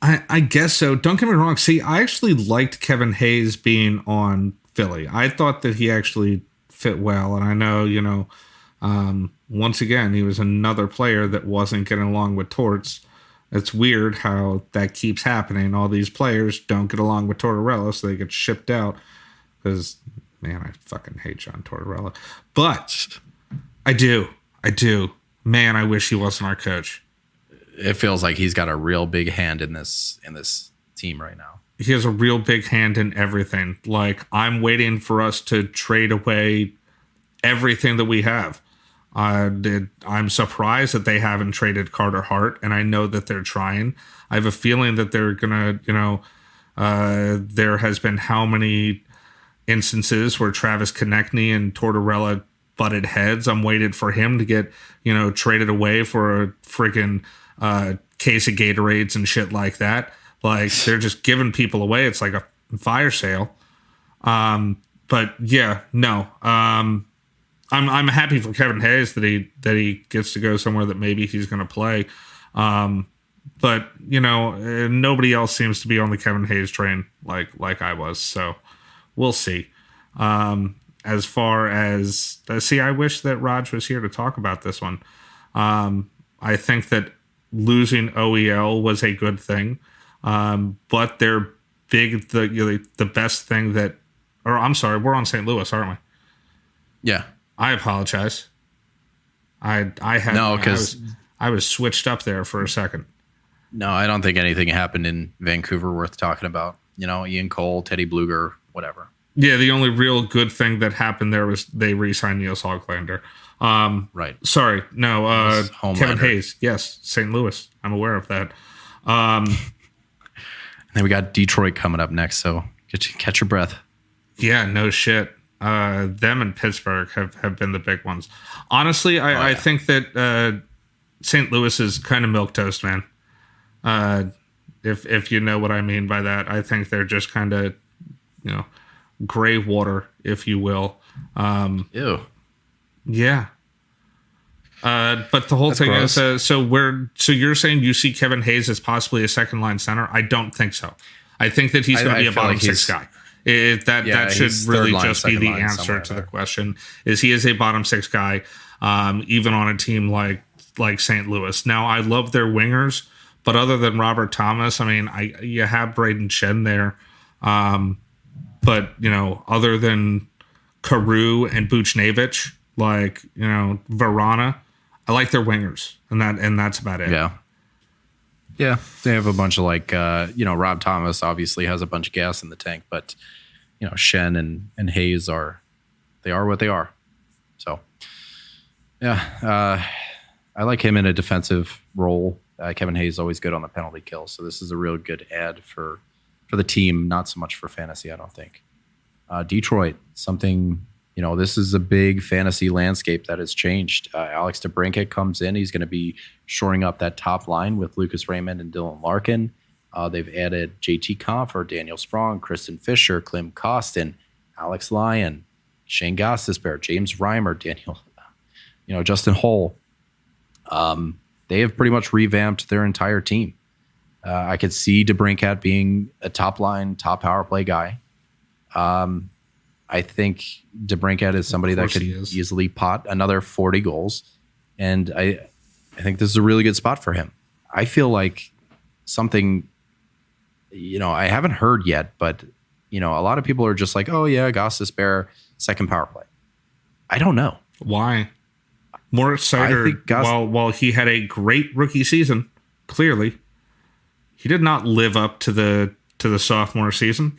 Speaker 4: I guess so. Don't get me wrong. See, I actually liked Kevin Hayes being on Philly. I thought that he actually fit well. And I know, once again, he was another player that wasn't getting along with Torts. It's weird how that keeps happening. All these players don't get along with Tortorella, so they get shipped out. Because, man, I fucking hate John Tortorella. But I do. Man, I wish he wasn't our coach.
Speaker 3: It feels like he's got a real big hand in this team right now.
Speaker 4: He has a real big hand in everything. I'm waiting for us to trade away everything that we have. I'm surprised that they haven't traded Carter Hart, and I know that they're trying. I have a feeling that they're gonna, there has been how many instances where Travis Konechny and Tortorella butted heads. I'm waiting for him to get, traded away for a freaking case of Gatorades and shit like that. Like, they're just giving people away. It's like a fire sale. But yeah, no. I'm happy for Kevin Hayes that he gets to go somewhere that maybe he's going to play. But nobody else seems to be on the Kevin Hayes train like I was. So we'll see. As far as I wish that Raj was here to talk about this one. I think that losing OEL was a good thing. But they're big. The best thing that, or I'm sorry, we're on St. Louis, aren't we?
Speaker 3: Yeah.
Speaker 4: I apologize. I had no, because I was switched up there for a second.
Speaker 3: No, I don't think anything happened in Vancouver worth talking about. Ian Cole, Teddy Bluger, whatever.
Speaker 4: Yeah, the only real good thing that happened there was they re-signed Niels Hoglander.
Speaker 3: Right.
Speaker 4: Sorry, no. Kevin Hayes, yes, St. Louis. I'm aware of that.
Speaker 3: Then we got Detroit coming up next, so catch your breath.
Speaker 4: Yeah, no shit. Them and Pittsburgh have been the big ones. Honestly, I think that St. Louis is kind of milquetoast, man. If you know what I mean by that, I think they're just kind of, gray water, if you will.
Speaker 3: Ew.
Speaker 4: Yeah. But the whole
Speaker 3: That's
Speaker 4: thing
Speaker 3: gross.
Speaker 4: is, so you're saying you see Kevin Hayes as possibly a second line center? I don't think so. I think that he's going to be a bottom six guy. That should really just be the answer to the question. Is he is a bottom six guy, even on a team like St. Louis. Now, I love their wingers, but other than Robert Thomas, I mean, you have Braden Shen there, but other than Carew and Buchnevich, Verana, I like their wingers, and that's about it.
Speaker 3: Yeah. Yeah, they have a bunch of Rob Thomas obviously has a bunch of gas in the tank, but Shen and Hayes are what they are. So yeah, I like him in a defensive role. Kevin Hayes is always good on the penalty kill, so this is a real good add for the team, not so much for fantasy, I don't think. Detroit, something, this is a big fantasy landscape that has changed. Alex DeBrincat comes in. He's going to be shoring up that top line with Lucas Raymond and Dylan Larkin. They've added JT Compher, Daniel Sprong, Kristen Fisher, Klim Kostin, Alex Lyon, Shane Gostisbehere, James Reimer, Justin Hull. They have pretty much revamped their entire team. I could see DeBrincat being a top line, top power play guy. I think DeBrincat is somebody that could easily pot another 40 goals. And I think this is a really good spot for him. I feel like something, I haven't heard yet, but, a lot of people are just like, oh, yeah, Gostisbehere, second power play. I don't know.
Speaker 4: Why? Moritz Seider, while he had a great rookie season, clearly, he did not live up to the sophomore season.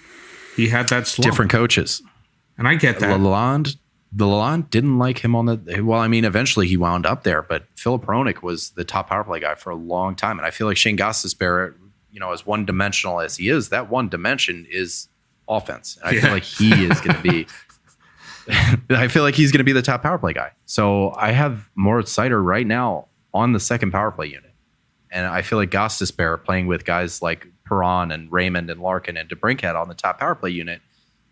Speaker 4: He had that slump.
Speaker 3: Different coaches.
Speaker 4: And I get that.
Speaker 3: Lalonde didn't like him on eventually he wound up there, but Philip Hronik was the top power play guy for a long time. And I feel like Shane Gostisbehere, as one-dimensional as he is, that one dimension is offense. And I feel like he is going to be I feel like he's going to be the top power play guy. So I have Moritz Seider right now on the second power play unit. And I feel like Gostisbehere playing with guys like Perron and Raymond and Larkin and DeBrincat on the top power play unit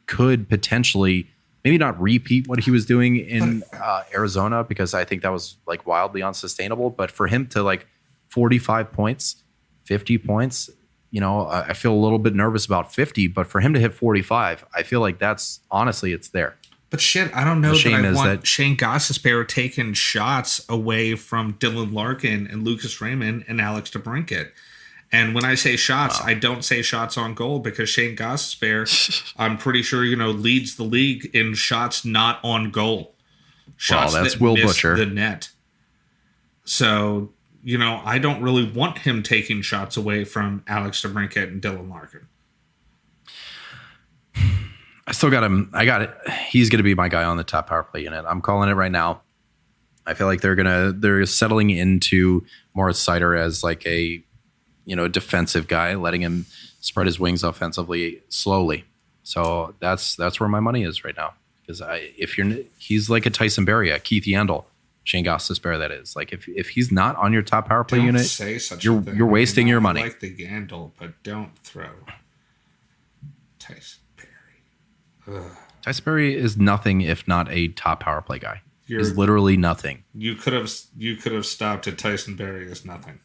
Speaker 3: could potentially maybe not repeat what he was doing in Arizona, because I think that was wildly unsustainable. But for him to 45 points, 50 points, I feel a little bit nervous about 50. But for him to hit 45, I feel like that's honestly, it's there.
Speaker 4: But shit, I don't know that I want Shane Gostisbehere taking shots away from Dylan Larkin and Lucas Raymond and Alex DeBrincat. And when I say shots, I don't say shots on goal, because Shane Gostisbehere, I'm pretty sure, leads the league in shots not on goal. Shots
Speaker 3: that's
Speaker 4: that
Speaker 3: Will
Speaker 4: miss
Speaker 3: Butcher.
Speaker 4: The net. So, I don't really want him taking shots away from Alex DeBrincat and Dylan Larkin.
Speaker 3: I still got him. I got it. He's going to be my guy on the top power play unit. I'm calling it right now. I feel like they're settling into Moritz Seider as like a, defensive guy, letting him spread his wings offensively slowly. So that's where my money is right now. Because he's like a Tyson Berry, a Keith Yandel, Shane Gostisbehere, that is. Like if he's not on your top power play
Speaker 4: don't
Speaker 3: unit,
Speaker 4: say such
Speaker 3: you're
Speaker 4: a thing.
Speaker 3: you're wasting your money.
Speaker 4: I like the Yandel, but don't throw Tyson Berry. Ugh.
Speaker 3: Tyson Berry is nothing if not a top power play guy.
Speaker 4: You're-
Speaker 3: He's literally nothing.
Speaker 4: You could have stopped at Tyson Berry as nothing.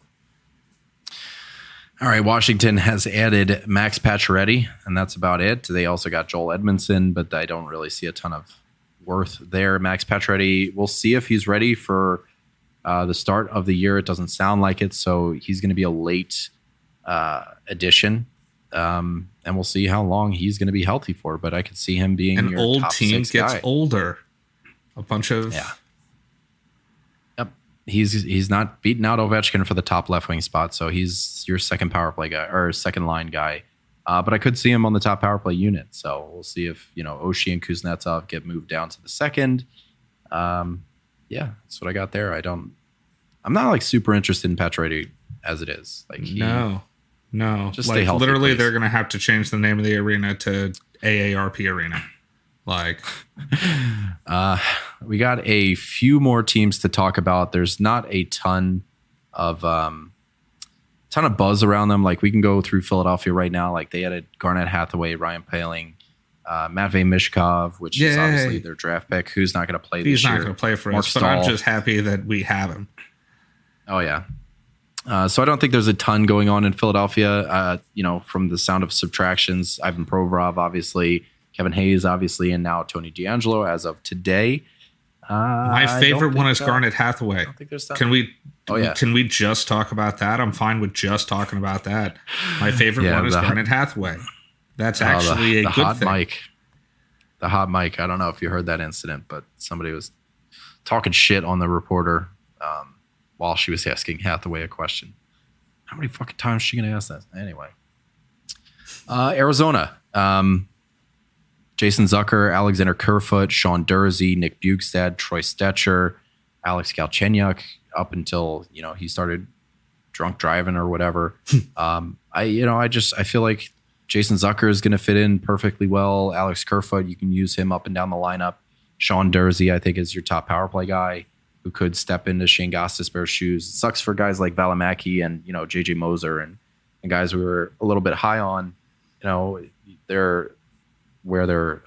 Speaker 3: All right, Washington has added Max Pacioretty, and that's about it. They also got Joel Edmondson, but I don't really see a ton of worth there. Max Pacioretty, we'll see if he's ready for the start of the year. It doesn't sound like it, so he's going to be a late addition, and we'll see how long he's going to be healthy for. But I could see him being
Speaker 4: An
Speaker 3: your
Speaker 4: old
Speaker 3: top
Speaker 4: team
Speaker 3: six
Speaker 4: gets
Speaker 3: guy.
Speaker 4: older. A bunch of
Speaker 3: Yep. He's not beating out Ovechkin for the top left wing spot, so he's your second power play guy or second line guy. But I could see him on the top power play unit, so we'll see if Oshie and Kuznetsov get moved down to the second. Yeah, that's what I got there. I'm not like super interested in Pacioretty as it is. Like
Speaker 4: no.
Speaker 3: Just
Speaker 4: Like
Speaker 3: stay healthy,
Speaker 4: literally,
Speaker 3: please.
Speaker 4: they're gonna have to change the name of the arena to AARP Arena. Like,
Speaker 3: we got a few more teams to talk about. There's not a ton of buzz around them. Like we can go through Philadelphia right now. Like they added Garnett Hathaway, Ryan Poehling, Matvei Mishkov, which is obviously their draft pick, who's not going to play this year.
Speaker 4: he's not going to play for
Speaker 3: Mark
Speaker 4: us, but I'm
Speaker 3: Stahl.
Speaker 4: just happy that we have him.
Speaker 3: Oh yeah. So I don't think there's a ton going on in Philadelphia. From the sound of subtractions, Ivan Provorov, obviously, Kevin Hayes, obviously, and now Tony DeAngelo as of today.
Speaker 4: My favorite one is Garnett Hathaway.
Speaker 3: I don't think there's that.
Speaker 4: Can we?
Speaker 3: Oh, yeah.
Speaker 4: Can we just talk about that? I'm fine with just talking about that. My favorite
Speaker 3: Yeah,
Speaker 4: one is
Speaker 3: the-
Speaker 4: Garnett Hathaway. That's actually
Speaker 3: the
Speaker 4: a good
Speaker 3: hot
Speaker 4: thing.
Speaker 3: mic. The hot mic. I don't know if you heard that incident, but somebody was talking shit on the reporter while she was asking Hathaway a question. How many fucking times is she going to ask that? Anyway. Arizona. Jason Zucker, Alexander Kerfoot, Sean Dursey, Nick Bukestad, Troy Stetcher, Alex Galchenyuk, up until he started drunk driving or whatever. I feel like Jason Zucker is going to fit in perfectly well. Alex Kerfoot, you can use him up and down the lineup. Sean Dursey, I think, is your top power play guy who could step into Shane Gostisbehere's shoes. It sucks for guys like Valimaki and JJ Moser and guys we were a little bit high on. They're where their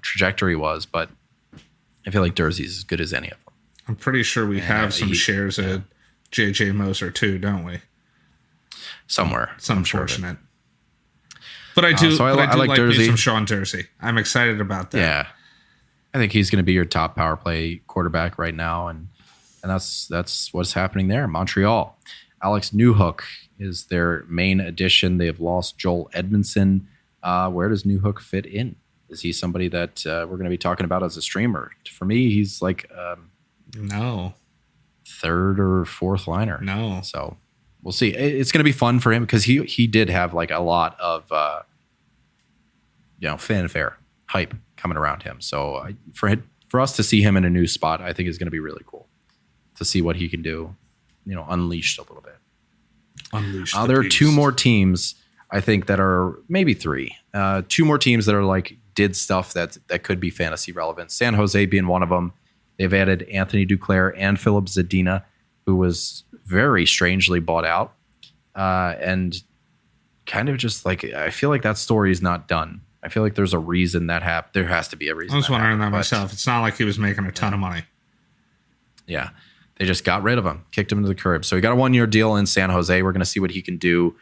Speaker 3: trajectory was, but I feel like Dursey's as good as any of them.
Speaker 4: I'm pretty sure we have some shares at JJ Moser too, don't we?
Speaker 3: Somewhere.
Speaker 4: It's unfortunate. But I do,
Speaker 3: I like
Speaker 4: like
Speaker 3: Dursey.
Speaker 4: me some Sean Dursey. I'm excited about that.
Speaker 3: Yeah. I think he's going to be your top power play quarterback right now, and that's what's happening there. Montreal. Alex Newhook is their main addition. They have lost Joel Edmondson. Where does Newhook fit in? Is he somebody that we're going to be talking about as a streamer? For me, he's like
Speaker 4: No.
Speaker 3: third or fourth liner.
Speaker 4: No.
Speaker 3: So we'll see. It's going to be fun for him because he did have like a lot of fanfare, hype coming around him. So for us to see him in a new spot, I think is going to be really cool to see what he can do. Unleashed a little bit.
Speaker 4: Unleashed.
Speaker 3: There are two more teams, I think, that are maybe three. Two more teams that are like did stuff that could be fantasy relevant. San Jose being one of them. They've added Anthony Duclair and Philip Zadina, who was very strangely bought out. And kind of just like, I feel like that story is not done. I feel like there's a reason that happened. There has to be a reason.
Speaker 4: I was wondering that
Speaker 3: happened, but
Speaker 4: myself. It's not like he was making a ton of money.
Speaker 3: Yeah. They just got rid of him, kicked him to the curb. So he got a 1-year deal in San Jose. We're going to see what he can do.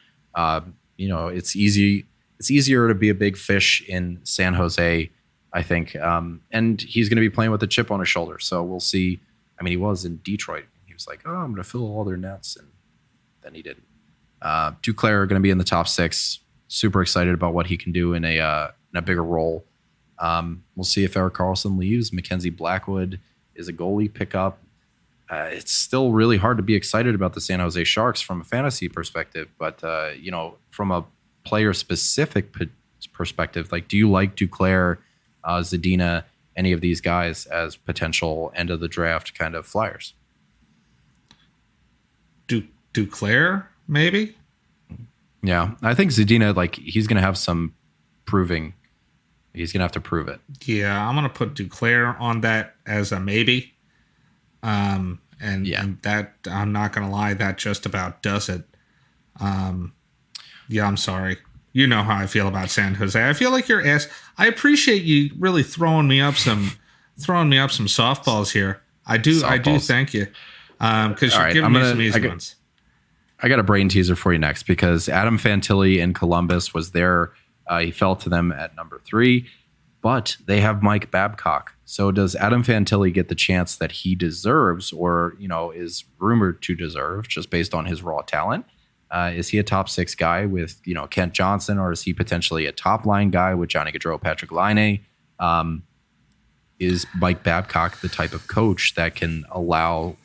Speaker 3: It's easy. It's easier to be a big fish in San Jose, I think. And he's going to be playing with a chip on his shoulder. So we'll see. I mean, he was in Detroit. He was like, I'm going to fill all their nets. And then he didn't. Duclair are going to be in the top 6. Super excited about what he can do in a bigger role. We'll see if Erik Karlsson leaves. Mackenzie Blackwood is a goalie pickup. It's still really hard to be excited about the San Jose Sharks from a fantasy perspective, but from a player specific perspective, like, do you like Duclair, Zadina, any of these guys as potential end of the draft kind of flyers.
Speaker 4: Duclair, maybe?
Speaker 3: Yeah, I think Zadina, like, he's going to have some proving. He's going to have to prove it.
Speaker 4: Yeah, I'm going to put Duclair on that as a maybe. And that, I'm not going to lie, that just about does it. Yeah, I'm sorry. You know how I feel about San Jose. I feel like you're I appreciate you really throwing me up some softballs here. I do thank you. Because you're giving me some easy ones.
Speaker 3: I got a brain teaser for you next, because Adam Fantilli in Columbus was there. He fell to them at number 3, but they have Mike Babcock. So does Adam Fantilli get the chance that he deserves, or, is rumored to deserve, just based on his raw talent? Is he a top 6 guy with, Kent Johnson, or is he potentially a top line guy with Johnny Gaudreau, Patrick Laine? Is Mike Babcock the type of coach that can allow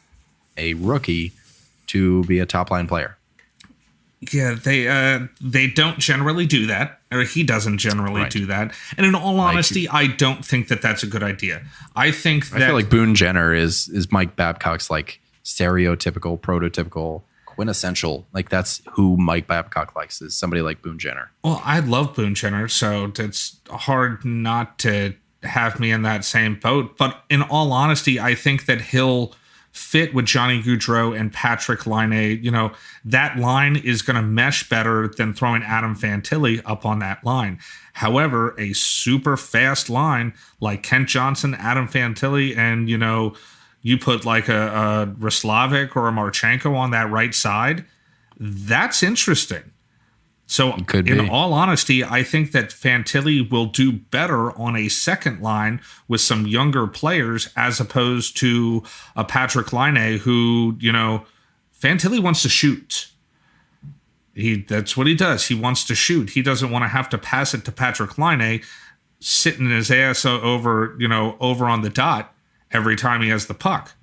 Speaker 3: a rookie to be a top line player?
Speaker 4: Yeah, they don't generally do that, or he doesn't generally do that. And in all honesty, I don't think that that's a good idea. I feel
Speaker 3: like Boone Jenner is Mike Babcock's like stereotypical, prototypical, quintessential. Like, that's who Mike Babcock likes, is somebody like Boone Jenner.
Speaker 4: Well, I love Boone Jenner, so it's hard not to have me in that same boat. But in all honesty, I think that he'll fit with Johnny Gaudreau and Patrick Laine. That line is going to mesh better than throwing Adam Fantilli up on that line. However, a super fast line like Kent Johnson, Adam Fantilli, and, you put like a Roslovic or a Marchenko on that right side, that's interesting. So in all honesty, I think that Fantilli will do better on a second line with some younger players, as opposed to a Patrick Laine who, Fantilli wants to shoot. That's what he does. He wants to shoot. He doesn't want to have to pass it to Patrick Laine, sitting his ass over on the dot every time he has the puck.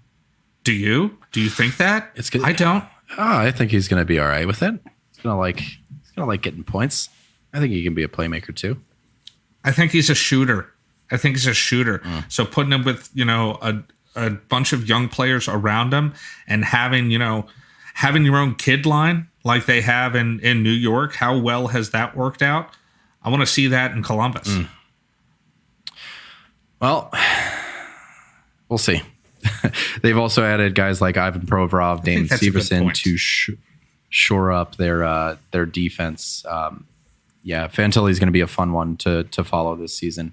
Speaker 4: Do you think that?
Speaker 3: It's good.
Speaker 4: I don't.
Speaker 3: I think he's going to be all right with it. He's going to like getting points. I think he can be a playmaker too.
Speaker 4: I think he's a shooter. So putting him with, a bunch of young players around him, and having your own kid line like they have in New York, how well has that worked out? I want to see that in Columbus.
Speaker 3: Well, we'll see. They've also added guys like Ivan Provorov, Damon Severson to shore up their defense. Fantilli is going to be a fun one to follow this season.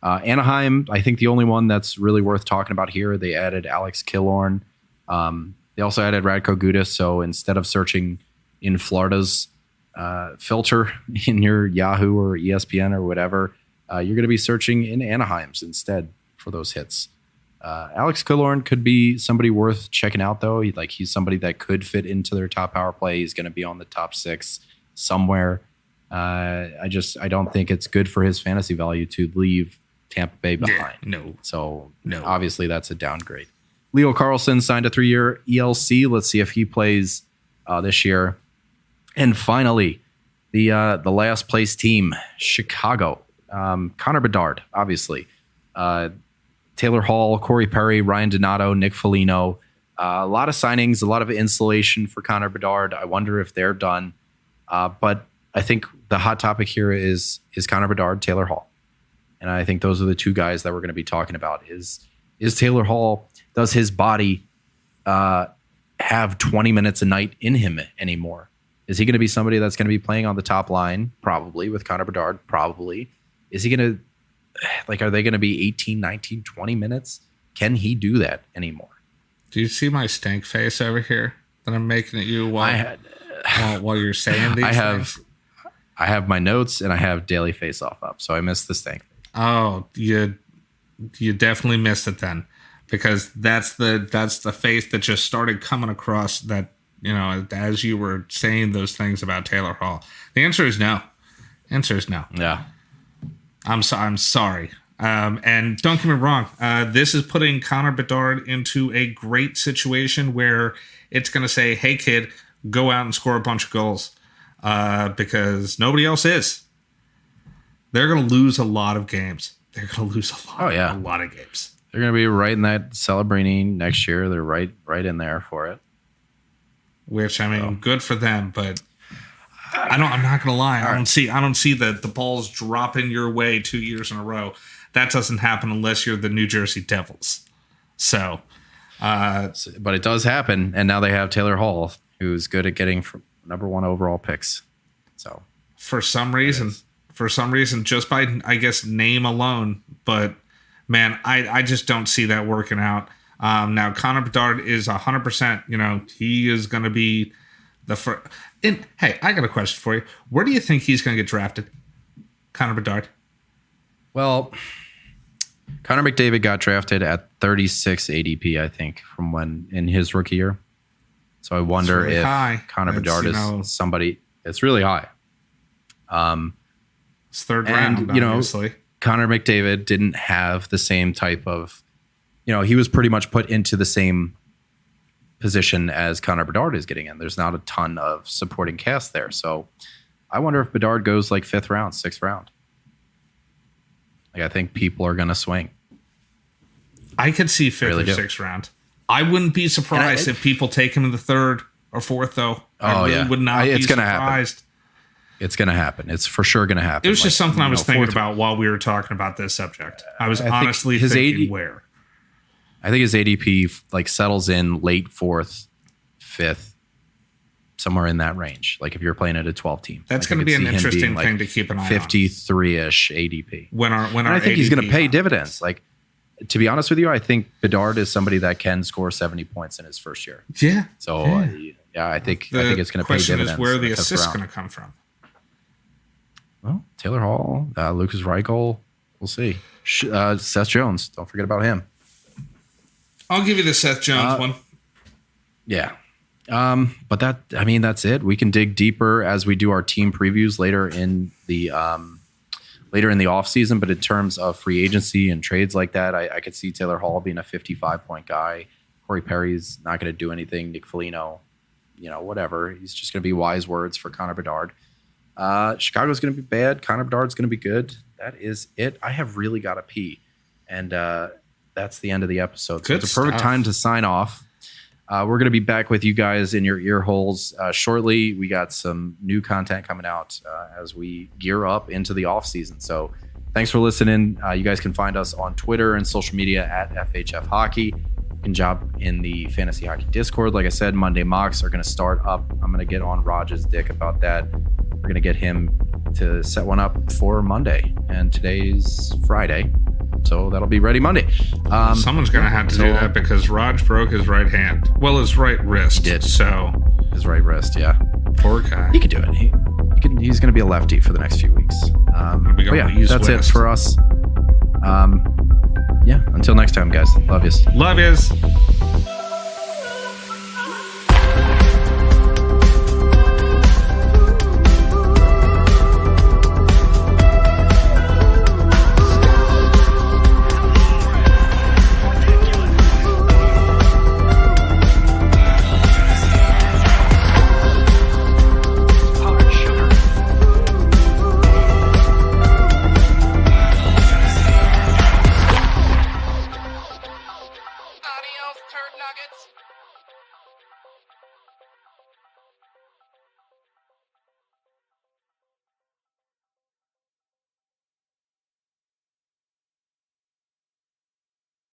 Speaker 3: Anaheim, I think the only one that's really worth talking about here, they added Alex Killorn. They also added Radko Gudas. So instead of searching in Florida's filter in your Yahoo or ESPN or whatever, you're going to be searching in Anaheim's instead for those hits. Alex Killorn could be somebody worth checking out, though. He's somebody that could fit into their top power play. He's going to be on the top 6 somewhere. I don't think it's good for his fantasy value to leave Tampa Bay behind. No. Obviously that's a downgrade. Leo Carlson signed a 3-year ELC. Let's see if he plays this year. And finally, the last place team, Chicago. Connor Bedard, obviously. Taylor Hall, Corey Perry, Ryan Donato, Nick Foligno. A lot of signings, a lot of insulation for Connor Bedard. I wonder if they're done. But I think the hot topic here is Connor Bedard, Taylor Hall. And I think those are the two guys that we're going to be talking about. Is Taylor Hall, does his body have 20 minutes a night in him anymore? Is he going to be somebody that's going to be playing on the top line? Probably, with Connor Bedard, probably. Is he going to, are they going to be 18, 19, 20 minutes? Can he do that anymore?
Speaker 4: Do you see my stank face over here that I'm making at you while you're saying these things?
Speaker 3: I have my notes and I have daily face-off up, so I missed the stank.
Speaker 4: Oh, you definitely missed it then, because that's the face that just started coming across that, as you were saying those things about Taylor Hall. The answer is no.
Speaker 3: Yeah.
Speaker 4: I'm sorry. And don't get me wrong. This is putting Connor Bedard into a great situation where it's going to say, hey, kid, go out and score a bunch of goals, because nobody else is. They're going to lose a lot of games. they're going to lose a lot.
Speaker 3: Oh, yeah.
Speaker 4: A lot of games.
Speaker 3: They're going to be right in that Celebrini next year. They're right in there for it.
Speaker 4: Which, I mean, good for them, but I'm not going to lie. I don't see the balls dropping your way 2 years in a row. That doesn't happen unless you're the New Jersey Devils. So,
Speaker 3: but it does happen, and now they have Taylor Hall, who's good at getting number 1 overall picks. So
Speaker 4: for some reason, just by, I guess, name alone, but man, I just don't see that working out. Now Connor Bedard is 100%. He is going to be the first. And hey, I got a question for you. Where do you think he's going to get drafted, Connor Bedard?
Speaker 3: Well, Connor McDavid got drafted at 36 ADP, I think, from when in his rookie year. So I wonder
Speaker 4: really
Speaker 3: if
Speaker 4: high.
Speaker 3: Connor Bedard is somebody. It's really high.
Speaker 4: It's third round, obviously.
Speaker 3: Connor McDavid didn't have the same type of, he was pretty much put into the same position as Connor Bedard is getting in. There's not a ton of supporting cast there. So I wonder if Bedard goes like 5th round, 6th round. Like, I think people are going to swing.
Speaker 4: I could see 5th or 6th round. I wouldn't be surprised if people take him in the 3rd or 4th, though. I really would not be surprised.
Speaker 3: It's going to happen. It's for sure going to happen.
Speaker 4: It was just something I was thinking about while we were talking about this subject. I was honestly thinking where.
Speaker 3: I think his ADP settles in late 4th, 5th, somewhere in that range. Like if you're playing at a 12 team,
Speaker 4: that's going to be an interesting thing to keep an eye on.
Speaker 3: 53-ish ADP.
Speaker 4: When
Speaker 3: I think he's going to pay dividends. Like, to be honest with you, I think Bedard is somebody that can score 70 points in his first year.
Speaker 4: Yeah.
Speaker 3: So I think it's going to pay dividends.
Speaker 4: The question is where the assist going to come from.
Speaker 3: Well, Taylor Hall, Lucas Reichel, we'll see. Seth Jones, don't forget about him.
Speaker 4: I'll give you the Seth Jones one.
Speaker 3: Yeah. But that's it. We can dig deeper as we do our team previews later in the off season. But in terms of free agency and trades like that, I could see Taylor Hall being a 55-point guy. Corey Perry's not going to do anything. Nick Foligno, whatever. He's just going to be wise words for Connor Bedard. Chicago's going to be bad. Connor Bedard's going to be good. That is it. I have really got to pee. And that's the end of the episode. So it's a perfect time to sign off. We're going to be back with you guys in your ear holes shortly. We got some new content coming out as we gear up into the off season. So thanks for listening. You guys can find us on Twitter and social media at FHF Hockey. You can jump in the Fantasy Hockey Discord. Like I said, Monday mocks are going to start up. I'm going to get on Raj's dick about that. We're going to get him to set one up for Monday. And today's Friday. So that'll be ready Monday.
Speaker 4: Someone's going to have to do that because Raj broke his right hand. Well, his right wrist.
Speaker 3: He did.
Speaker 4: So
Speaker 3: his right wrist, yeah.
Speaker 4: Poor guy.
Speaker 3: He could do it. He's going to be a lefty for the next few weeks. That's it for us. Until next time, guys. Love yous.
Speaker 4: Love yous.